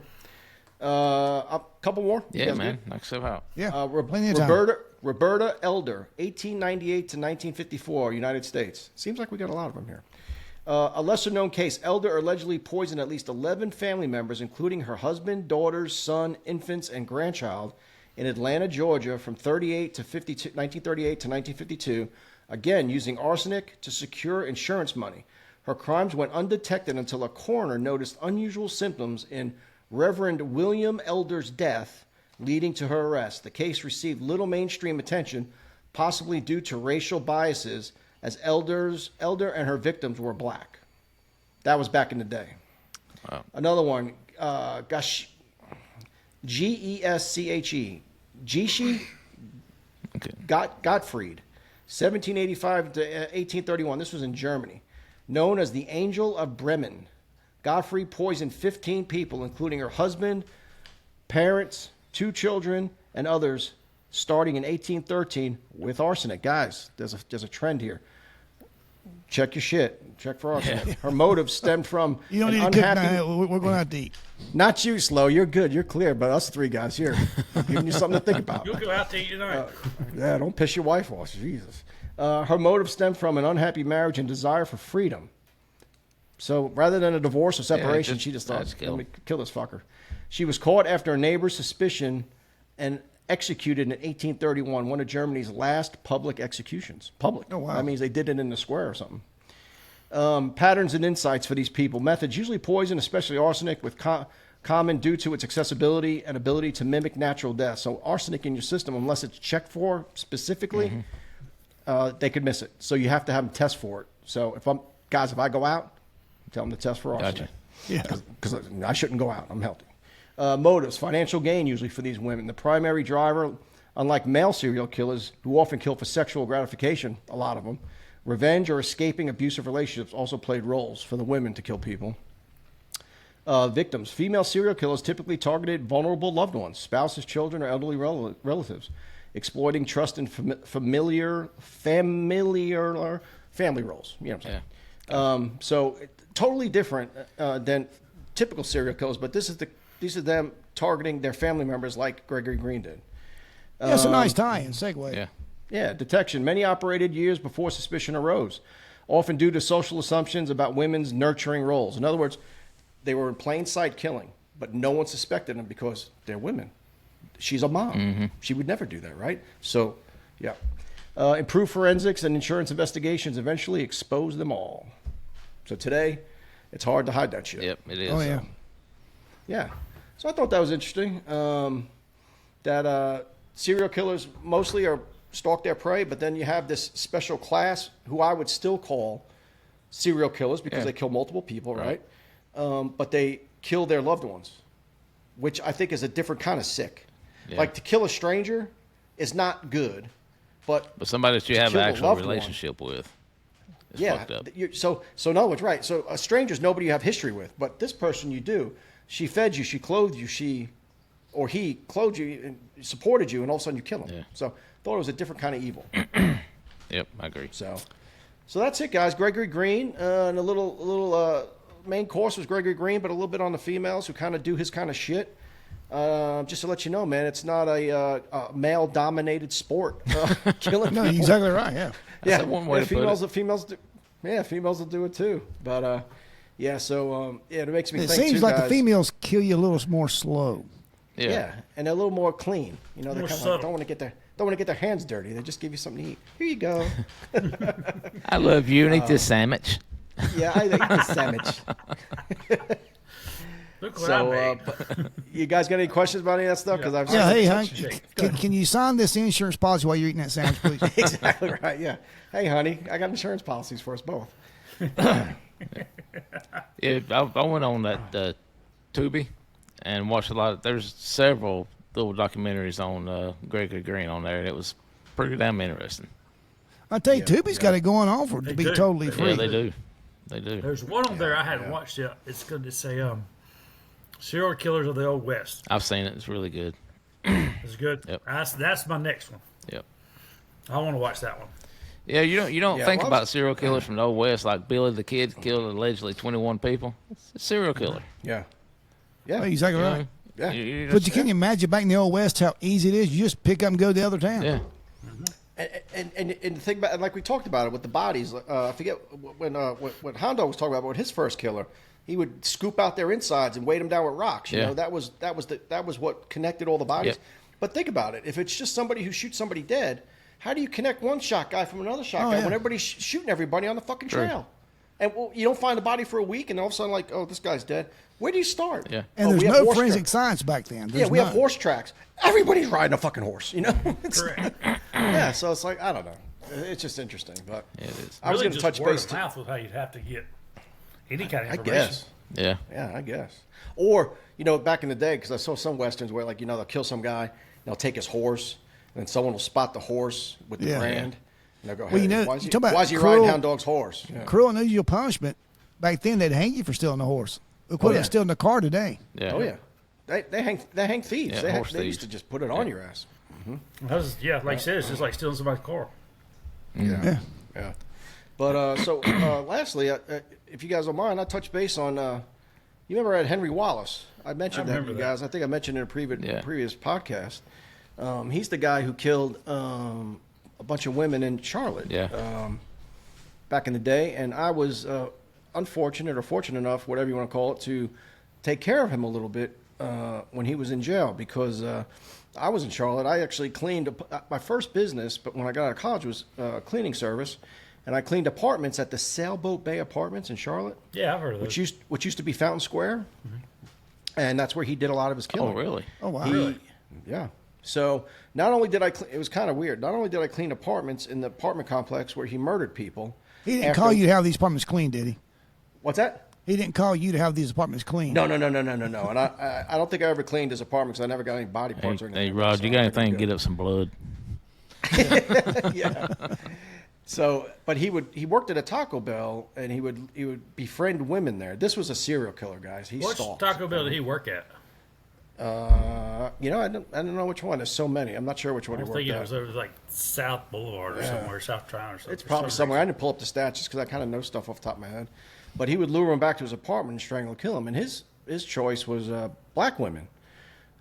A couple more. You Yeah, guys man. good? Knock stuff out. Yeah, plenty of time. Roberta Elder, 1898 to 1954, United States. Seems like we got a lot of them here. A lesser-known case, Elder allegedly poisoned at least 11 family members, including her husband, daughters, son, infants, and grandchild, in Atlanta, Georgia, from 1938 to 1952, again using arsenic to secure insurance money. Her crimes went undetected until a coroner noticed unusual symptoms in Reverend William Elder's death, leading to her arrest. The case received little mainstream attention, possibly due to racial biases, as Elder and her victims were black. That was back in the day. Wow. Another one, Gesche, Gesche, Gottfried, 1785 to 1831. This was in Germany. Known as the Angel of Bremen. Gottfried poisoned 15 people, including her husband, parents, 2 children, and others, starting in 1813 with arsenic. Guys, there's a trend here. Check your shit. Check for arsenic. Yeah. Her motive stemmed from you don't need to cook now. We're going out to eat. Not you, Slow. You're good. You're clear. But us 3 guys here, giving you something to think about. You'll go out to eat tonight. Yeah, don't piss your wife off. Jesus. Her motive stemmed from an unhappy marriage and desire for freedom. So rather than a divorce or separation, she just thought, let me kill this fucker. She was caught after a neighbor's suspicion and executed in 1831, one of Germany's last public executions. Public. Oh, wow. That means they did it in the square or something. Patterns and insights for these people. Methods, usually poison, especially arsenic, with common due to its accessibility and ability to mimic natural death. So arsenic in your system, unless it's checked for specifically, they could miss it. So you have to have them test for it. So if I go out, tell them to test for arsenic. Gotcha. Yeah. Because I shouldn't go out. I'm healthy. Motives, financial gain usually for these women. The primary driver, unlike male serial killers who often kill for sexual gratification, a lot of them, revenge or escaping abusive relationships also played roles for the women to kill people. Victims, female serial killers typically targeted vulnerable loved ones, spouses, children, or elderly relatives, exploiting trust and familiar family roles. You know what I'm saying? So totally different than typical serial killers, but these are them targeting their family members like Gregory Green did. Yeah, it's a nice tie-in, segue. Yeah, detection. Many operated years before suspicion arose, often due to social assumptions about women's nurturing roles. In other words, they were in plain sight killing, but no one suspected them because they're women. She's a mom. Mm-hmm. She would never do that, right? So, yeah. Improved forensics and insurance investigations eventually exposed them all. So today, it's hard to hide that shit. Yep, it is. Oh, yeah. Yeah. So I thought that was interesting. That serial killers mostly stalk their prey, but then you have this special class who I would still call serial killers because they kill multiple people, right? But they kill their loved ones, which I think is a different kind of sick. Yeah. Like to kill a stranger is not good, but somebody that you have an actual relationship with. Yeah. So in other words, right. So a stranger's nobody you have history with, but this person you do. She fed you, she clothed you, he clothed you and supported you, and all of a sudden you kill him. Yeah. So I thought it was a different kind of evil. Yep, I agree. So that's it, guys. Gregory Green, and a little main course was Gregory Green, but a little bit on the females who kind of do his kind of shit. Just to let you know, man, it's not a male-dominated sport. Killing. No, you're exactly right. Yeah. That's one way to females put it. Females will do it too, but. Yeah, so it makes me think. It seems too, like guys, the females kill you a little more slow. Yeah, and they're a little more clean. You know, they're kind of like, don't want to get their hands dirty. They just give you something to eat. Here you go. I love you. Eat this sandwich. Yeah, I eat this sandwich. Look what I made. You guys got any questions about any of that stuff? Because hey, honey, can you sign this insurance policy while you're eating that sandwich, please? Exactly right. Yeah. Hey, honey, I got insurance policies for us both. Yeah, I went on that Tubi and watched a lot. There's several little documentaries on Gregory Green on there, and it was pretty damn interesting. I tell you, Tubi's got it going on for it to be totally free. Yeah, they do. They do. There's one on there I hadn't watched yet. It's good to say Serial Killers of the Old West. I've seen it. It's really good. It's good. Yep. That's my next one. Yep. I want to watch that one. Yeah, you don't think about serial killers from the Old West like Billy the Kid killed allegedly 21 people. It's a serial killer. Yeah. Yeah. Well, exactly right. Yeah. But can you imagine back in the Old West how easy it is? You just pick up and go to the other town. Yeah. And think about, like we talked about it with the bodies. I forget when Hondo was talking about with his first killer. He would scoop out their insides and weight them down with rocks. You know, that was what connected all the bodies. Yep. But think about it. If it's just somebody who shoots somebody dead, how do you connect one shot guy from another shot guy when everybody's shooting everybody on the fucking trail? And you don't find the body for a week, and all of a sudden, like, oh, this guy's dead. Where do you start? Yeah. And there's no forensic science back then. We have horse tracks. Everybody's riding a fucking horse, you know? Correct. Yeah, so it's like, I don't know. It's just interesting, but it is. I was going to touch base. Word of mouth was how you'd have to get any kind of information. I guess. Yeah. Yeah, I guess. Or, back in the day, because I saw some Westerns where, like, they'll kill some guy, they'll take his horse, and someone will spot the horse with the brand, and they'll go, "Hey, why is he riding Hound Dog's horse?" Yeah. Cruel and unusual punishment. Back then, they'd hang you for stealing the horse. Equivalent of stealing the car today. Yeah. Oh yeah, they hang thieves. Yeah, they used to just put it on your ass. Like you said, it's just like stealing somebody's car. Yeah. But lastly, if you guys don't mind, I touch base on. You remember I had Henry Wallace? I mentioned that, you guys. I think I mentioned in a previous podcast. He's the guy who killed a bunch of women in Charlotte. Back in the day, and I was unfortunate or fortunate enough, whatever you want to call it, to take care of him a little bit when he was in jail because I was in Charlotte. I actually cleaned my first business, but when I got out of college was a cleaning service, and I cleaned apartments at the Sailboat Bay Apartments in Charlotte. Yeah, I've heard of those. Which used to be Fountain Square, and that's where he did a lot of his killing. Oh, really? Oh, wow. Really? Yeah. So not only did it was kind of weird. Not only did I clean apartments in the apartment complex where he murdered people. He didn't call you to have these apartments cleaned, did he? What's that? He didn't call you to have these apartments cleaned. No. And I don't think I ever cleaned his apartment because I never got any body parts or anything. Hey, Rod, you got anything to get up some blood? Yeah. So, but he worked at a Taco Bell and he would befriend women there. This was a serial killer, guys. What Taco Bell did he work at? I don't know which one. There's so many. I'm not sure which one he worked at. I think it was like South Boulevard or somewhere, South Tryon or something. It's probably somewhere. I didn't pull up the stats just because I kind of know stuff off the top of my head. But he would lure him back to his apartment and strangle and kill him. And his choice was black women.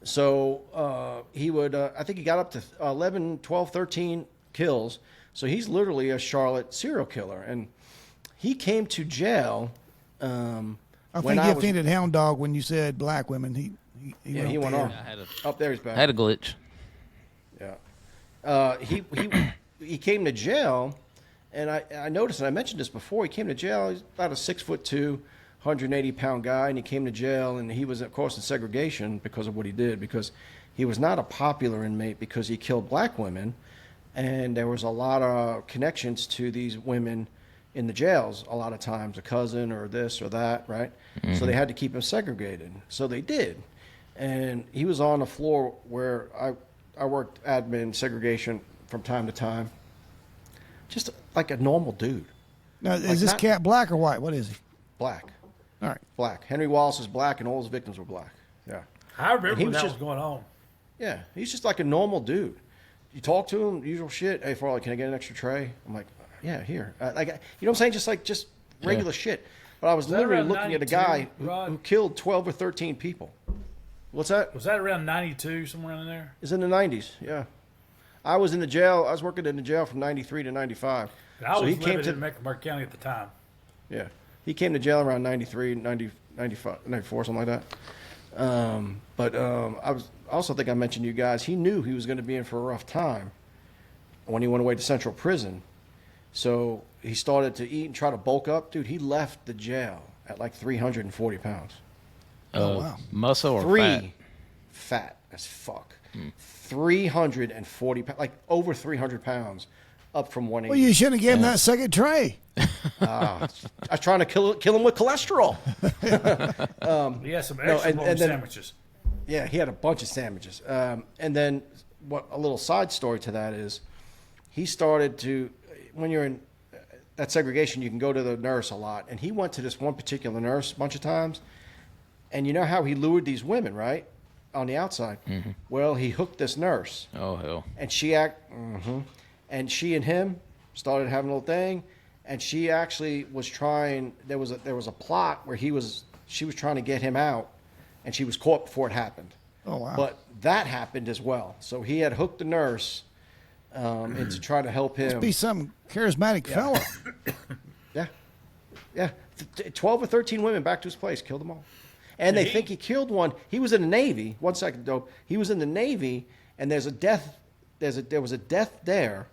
So he would, I think he got up to 11, 12, 13 kills. So he's literally a Charlotte serial killer. And he came to jail. I think he offended Hound Dog when you said black women. He went on. Up there he's back. Had a glitch. Yeah. He came to jail, and I noticed, and I mentioned this before, he came to jail. He's about a 6'2", 180-pound guy, and he came to jail, and he was, of course, in segregation because of what he did, because he was not a popular inmate because he killed black women, and there was a lot of connections to these women in the jails a lot of times, a cousin or this or that, right? Mm-hmm. So they had to keep him segregated. So they did. And he was on the floor where I worked admin segregation from time to time. Just like a normal dude. Now, is this cat black or white? What is he? Black. All right. Black. Henry Wallace is black, and all his victims were black. Yeah. I remember when that was going on. Yeah. He's just like a normal dude. You talk to him, usual shit. Hey, Farley, can I get an extra tray? I'm like, yeah, here. You know what I'm saying? Just regular shit. But I was literally looking at a guy who killed 12 or 13 people. What's that? Was that around 92, somewhere in there? It's in the 90s, yeah. I was in the jail. I was working in the jail from 93 to 95. I was living in Mecklenburg County at the time. Yeah. He came to jail around 93, 90, 95, 94, something like that. But I also think I mentioned to you guys, he knew he was going to be in for a rough time when he went away to Central Prison. So he started to eat and try to bulk up. Dude, he left the jail at like 340 pounds. Oh, wow. Muscle or fat? Fat as fuck. 340 pounds, like over 300 pounds, up from 180. Well, you shouldn't have given him that second tray. I was trying to kill him with cholesterol. He had some extra sandwiches. Yeah, he had a bunch of sandwiches. And then a little side story to that is he started to, when you're in that segregation, you can go to the nurse a lot. And he went to this one particular nurse a bunch of times. And you know how he lured these women, right, on the outside? Mm-hmm. Well, he hooked this nurse. Oh, hell. And she and she and him started having a little thing. And she actually was trying. There was a plot where she was trying to get him out, and she was caught before it happened. Oh, wow. But that happened as well. So he had hooked the nurse and to try to help him. Must be some charismatic fella. Yeah. 12 or 13 women back to his place, killed them all. And they think he killed one. He was in the Navy. 1 second, though. He was in the Navy, and there was a death there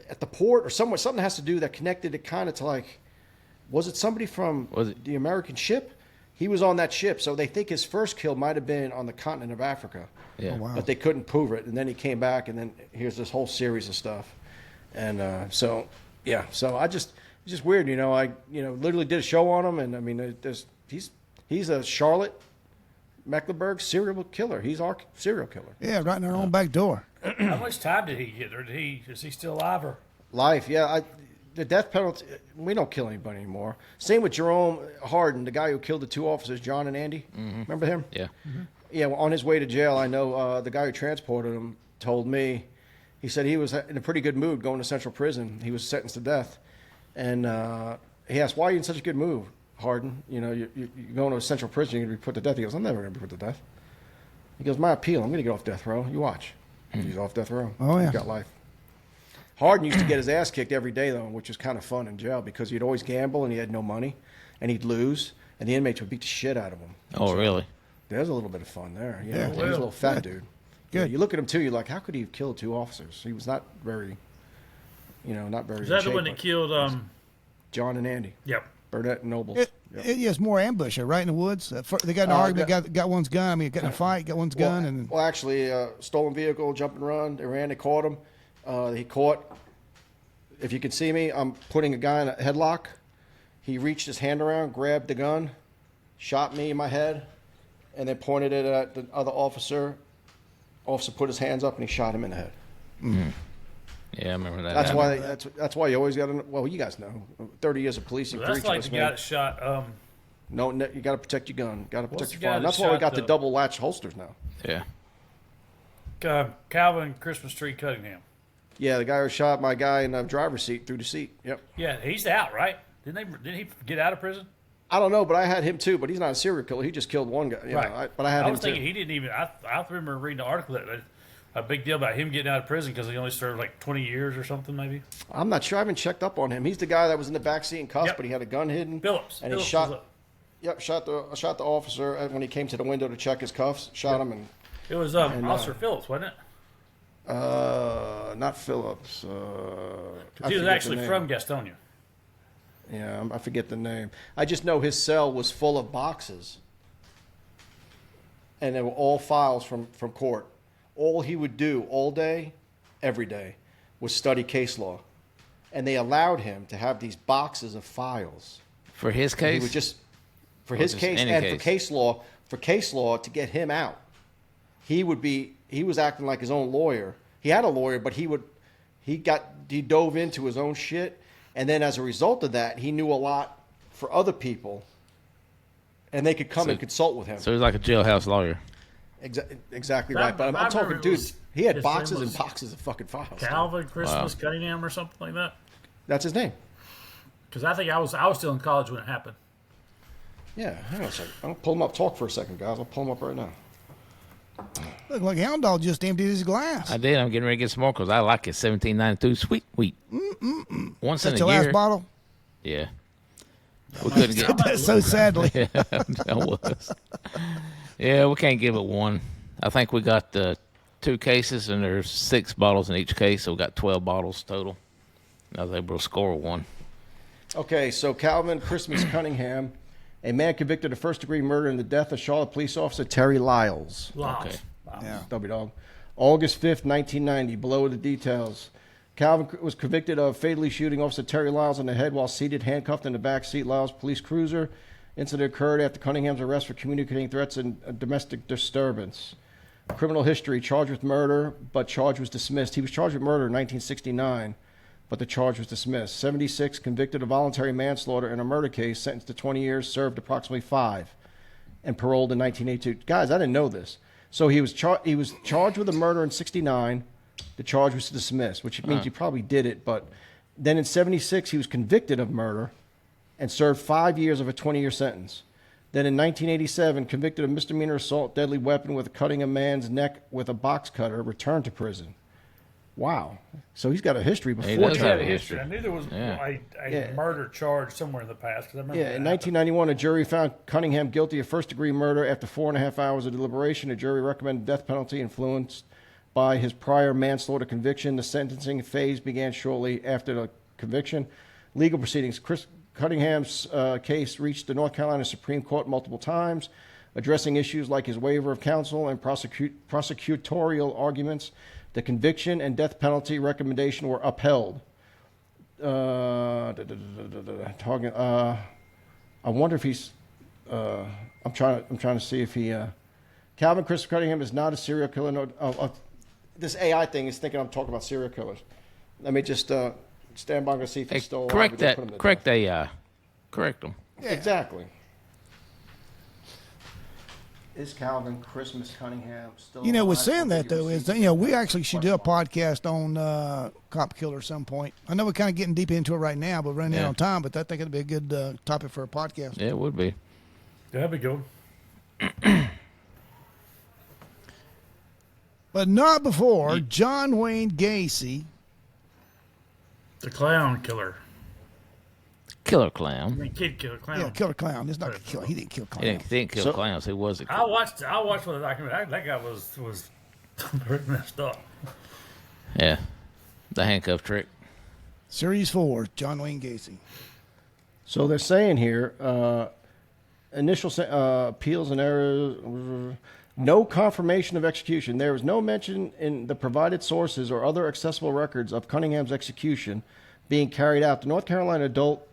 at the port or somewhere. Something has to do that connected it kind of to like, was it somebody from the American ship? He was on that ship, so they think his first kill might have been on the continent of Africa. Yeah. Oh, wow. But they couldn't prove it. And then he came back, and then here's this whole series of stuff. And so it's just weird, I literally did a show on him, and I mean, he's a Charlotte Mecklenburg, serial killer. He's our serial killer. Yeah, right in our own back door. How much time did he get? Or is he still alive? Or Life, yeah. The death penalty, we don't kill anybody anymore. Same with Jerome Harden, the guy who killed the 2 officers, John and Andy. Remember him? Yeah. Yeah, well, on his way to jail, I know the guy who transported him told me, he said he was in a pretty good mood going to Central Prison. He was sentenced to death. And he asked, why are you in such a good mood, Harden? You know, you're going to a Central Prison, you're going to be put to death. He goes, I'm never going to be put to death. He goes, my appeal, I'm going to get off death row. You watch. He's off death row. Oh, yeah. He's got life. Harden used to get his ass kicked every day, though, which was kind of fun in jail because he'd always gamble and he had no money, and he'd lose, and the inmates would beat the shit out of him. Oh, really? There's a little bit of fun there. You know? Yeah. He was a little fat dude. Good. Yeah, you look at him, too, you're like, how could he have killed 2 officers? He was not very, not very is that in the shape, one that but killed? John and Andy. Yep. Burnett and Noble. It's more ambush, right in the woods. They got in an argument, got one's gun. I mean, got in a fight, got one's gun, and Well, actually, stolen vehicle, jump and run. They ran, they caught him. He caught, if you can see me, I'm putting a guy in a headlock. He reached his hand around, grabbed the gun, shot me in my head, and then pointed it at the other officer. Officer put his hands up and he shot him in the head. Mm-hmm. Yeah, I remember that. That's why you always got to. Well, you guys know. 30 years of policing. That's like the guy that shot. No, you got to protect your gun. Got to protect your guy firearm. that That's why we shot got the double latch holsters now. Yeah. Calvin Christmas Tree Cunningham. Yeah, the guy who shot my guy in the driver's seat through the seat. Yep. Yeah, he's out, right? Didn't he get out of prison? I don't know, but I had him too. But he's not a serial killer. He just killed one guy. Right. But I had him too. I was thinking he didn't even. I remember reading an article that a big deal about him getting out of prison because he only served like 20 years or something, maybe. I'm not sure. I haven't checked up on him. He's the guy that was in the back seat in cuffs, but he had a gun hidden. Phillips. And Phillips he shot. Yep, shot the officer when he came to the window to check his cuffs. Shot him and. It was Officer Phillips, wasn't it? Not Phillips. He was actually from Gastonia. Yeah, I forget the name. I just know his cell was full of boxes, and they were all files from court. All he would do all day, every day, was study case law, and they allowed him to have these boxes of files For his case? He would just his case and case. For case law to get him out. He was acting like his own lawyer. He had a lawyer, but he dove into his own shit. And then as a result of that, he knew a lot for other people, and they could come and consult with him. So he's like a jailhouse lawyer. Exactly right. But I'm talking, dude, he had boxes and boxes of fucking files. Calvin Christmas Cunningham or something like that? That's his name. Because I think I was still in college when it happened. Yeah, hang on a second. I'll pull him up. Talk for a second, guys. I'll pull him up right now. look like Hound Dog just emptied his glass. I did. I'm getting ready to get some more because I like it. 1792 sweet wheat. Once in a your year. last bottle? Yeah. We couldn't get that so sadly. Yeah, that was. Yeah, we can't give it one. I think we got 2 cases, and there's 6 bottles in each case, so we got 12 bottles total. I was able to score 1. Okay, so Calvin Christmas Cunningham, a man convicted of first-degree murder in the death of Charlotte police officer Terry Lyles. Okay. Wow. Yeah. W dog. August 5th, 1990. Below the details. Calvin was convicted of fatally shooting Officer Terry Lyles in the head while seated, handcuffed in the back seat Lyles police cruiser. Incident occurred after Cunningham's arrest for communicating threats and domestic disturbance. Criminal history, charged with murder, but charge was dismissed. He was charged with murder in 1969, but the charge was dismissed. 76, convicted of voluntary manslaughter in a murder case, sentenced to 20 years, served approximately 5, and paroled in 1982. Guys, I didn't know this. So he was charged with a murder in 69. The charge was dismissed, which means he probably did it. But then in 76, he was convicted of murder and served 5 years of a 20-year sentence. Then in 1987, convicted of misdemeanor assault, deadly weapon with cutting a man's neck with a box cutter, returned to prison. Wow. So he's got a history before. He does trial. have a history. I knew there was a murder charge somewhere in the past. 'Cause I remember In 1991, a jury found Cunningham guilty of first-degree murder. After 4.5 hours of deliberation, a jury recommended death penalty influenced by his prior manslaughter conviction. The sentencing phase began shortly after the conviction. Legal proceedings. Cunningham's case reached the North Carolina Supreme Court multiple times, addressing issues like his waiver of counsel and prosecutorial arguments. The conviction and death penalty recommendation were upheld. I wonder if he's. I'm trying to see if he Calvin Christopher Cunningham is not a serial killer. No, this AI thing is thinking I'm talking about serial killers. Let me just stand by and see if he's still alive. Correct that. Correct AI. Correct them. Yeah. Exactly. Is Calvin Christmas Cunningham still alive? With saying that, though, is we actually should do a podcast on cop killer at some point. I know we're kind of getting deep into it right now, but running out on time, but I think it'd be a good topic for a podcast. Yeah, it would be. That'd be good. But not before John Wayne Gacy. The clown killer. Killer clown. Kid killer clown. Yeah, killer clown. It's not a killer. He didn't kill clowns. He didn't kill clowns. He was a killer. I watched one of the documentaries. That guy was pretty messed up. Yeah. The handcuff trick. Series 4, John Wayne Gacy. So they're saying here, initial appeals and errors, no confirmation of execution. There is no mention in the provided sources or other accessible records of Cunningham's execution being carried out. The North Carolina Adult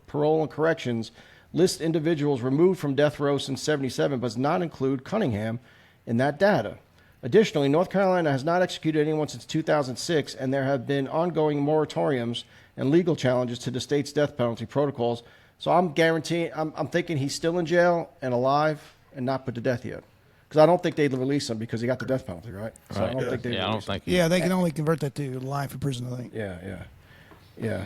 Parole and Corrections lists individuals removed from death row since 1977, but does not include Cunningham in that data. Additionally, North Carolina has not executed anyone since 2006, and there have been ongoing moratoriums and legal challenges to the state's death penalty protocols. So I'm thinking he's still in jail and alive and not put to death yet. Because I don't think they'd release him because he got the death penalty, right? So I don't think they. Yeah, I don't think. Yeah, they can only convert that to life in prison, I think. Yeah.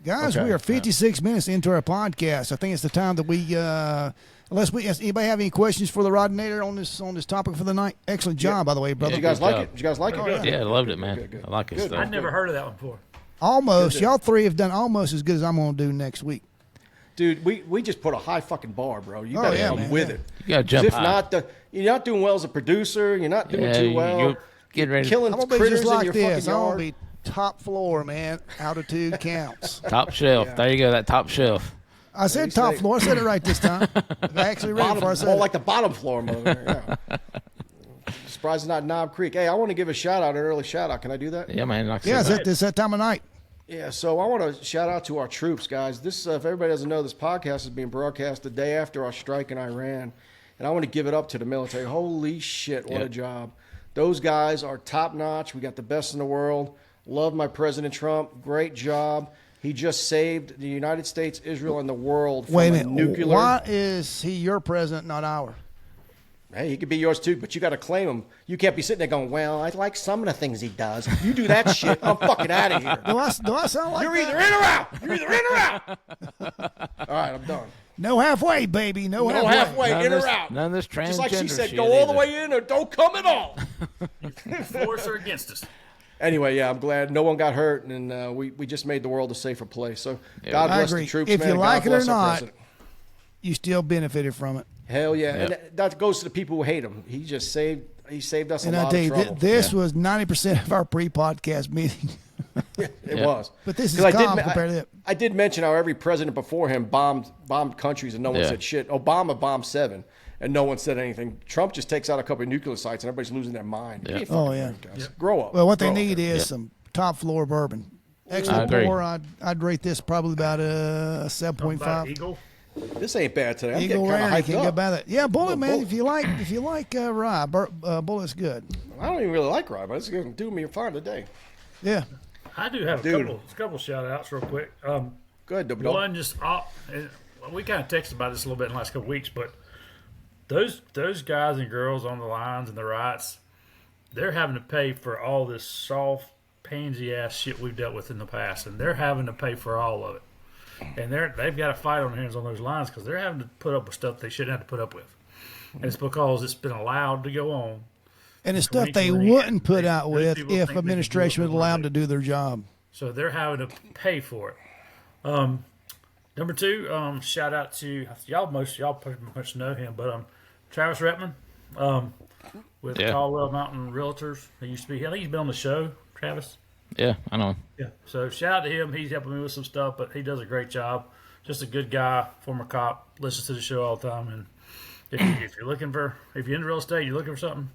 Guys, we are 56 minutes into our podcast. I think it's the time that we, anybody have any questions for the Rodinator on this topic for the night? Excellent job, by the way, brother. Did you guys like it? Did you guys like it? Yeah, I loved it, man. Good. I like it stuff. I'd never heard of that one before. Almost. Y'all three have done almost as good as I'm going to do next week. Dude, we just put a high fucking bar, bro. You got to come with it. You got to jump high. If not, you're not doing well as a producer. You're not doing too well. You're getting ready. Killing I'm going to be critters just like in your this. fucking I'm yard. going to be top floor, man. Altitude counts. Top shelf. There you go, that top shelf. I said top floor. I said it right this time. I actually read it before I said more it. like the bottom floor, mother. Yeah. Surprised it's not Knob Creek. Hey, I want to give a shout out, an early shout out. Can I do that? Yeah, man. Like It's that time of night. Yeah, so I want to shout out to our troops, guys. This, if everybody doesn't know, this podcast is being broadcast the day after our strike in Iran, and I want to give it up to the military. Holy shit, what a job! Those guys are top notch. We got the best in the world. Love my President Trump. Great job. He just saved the United States, Israel, and the world from Wait a a minute. nuclear. Why is he your president, not ours? Hey, he could be yours too, but you got to claim him. You can't be sitting there going, "Well, I like some of the things he does." If you do that shit, I'm fucking out of here. Do I sound like You're either in or out. You're either in or out. All right, I'm done. No halfway, baby. No halfway, None in of or this- out. None of this transgender Just like she said, shit go all the either. way in or don't come at all. For us or against us. Anyway, yeah, I'm glad no one got hurt, and we just made the world a safer place. So God I bless agree. the troops, If man. you God like it or bless our not, president. you still benefited from it. Hell yeah. And that goes to the people who hate him. He just saved us And a I lot tell of you, trouble. this was 90% of our pre-podcast meeting. It was. But this is 'Cause calm compared to that. I did mention how every president before him bombed countries and no one said shit. Obama bombed 7 and no one said anything. Trump just takes out a couple of nuclear sites and everybody's losing their mind. Yeah. Oh, yeah. Grow up. Well, what they Grow up. need is some top floor bourbon. Excellent I agree. pour. I'd rate this probably about a 7.5. Eagle. This ain't bad today. I'm Eagle getting kind Rare, of you hyped can get up. by that. Yeah, Bullet, man. Bullet. If you like rye, Bullet's good. I don't even really like rye, but it's going to do me fine today. Yeah. I do have a couple shout outs real quick. Go ahead, Dub. One just we kind of texted about this a little bit in the last couple weeks, but those guys and girls on the lines and the riots, they're having to pay for all this soft, pansy ass shit we've dealt with in the past, and they're having to pay for all of it. And they've got a fight on their hands on those lines because they're having to put up with stuff they shouldn't have to put up with. And it's because it's been allowed to go on. And the stuff they 2020, wouldn't put they- out those with people think if they can administration do it would allow them to normally. do their job. So they're having to pay for it. Number 2, shout out to y'all pretty much know him, but Travis Rettman with Caldwell Mountain Realtors. He used to be. I think he's been on the show. Travis. Yeah, I know. Yeah. So shout out to him. He's helping me with some stuff, but he does a great job. Just a good guy, former cop, listens to the show all the time. And if you're in real estate, you're looking for something,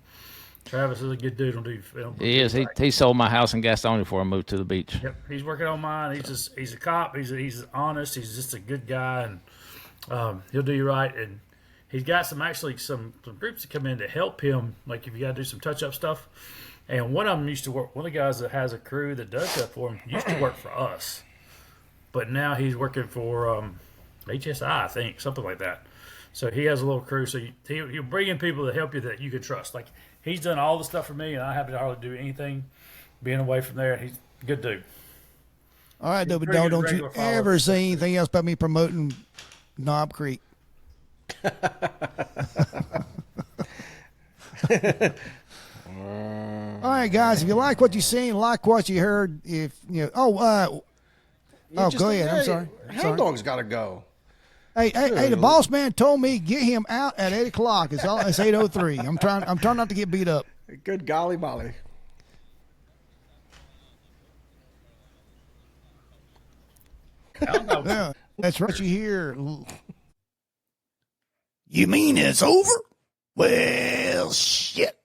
Travis is a good dude. He is. He sold my house in Gastonia before I moved to the beach. Yep, he's working on mine. He's a cop. He's honest. He's just a good guy, and he'll do you right. And he's got some groups that come in to help him, like if you got to do some touch up stuff. And one of them used to work. One of the guys that has a crew that does that for him used to work for us, but now he's working for HSI, I think, something like that. So he has a little crew. So he'll bring in people to help you that you can trust. Like he's done all the stuff for me, and I haven't hardly do anything. Being away from there, he's a good dude. All right, though, but don't you ever say anything else about me promoting Knob Creek. All right, guys. If you like what you seen, like what you heard, if you know, go ahead. I'm sorry. Hound Dog's got to go. Hey, the boss man told me get him out at 8:00. It's 8:03. I'm trying not to get beat up. Good golly molly. Yeah, that's right. You hear? You mean it's over? Well, shit.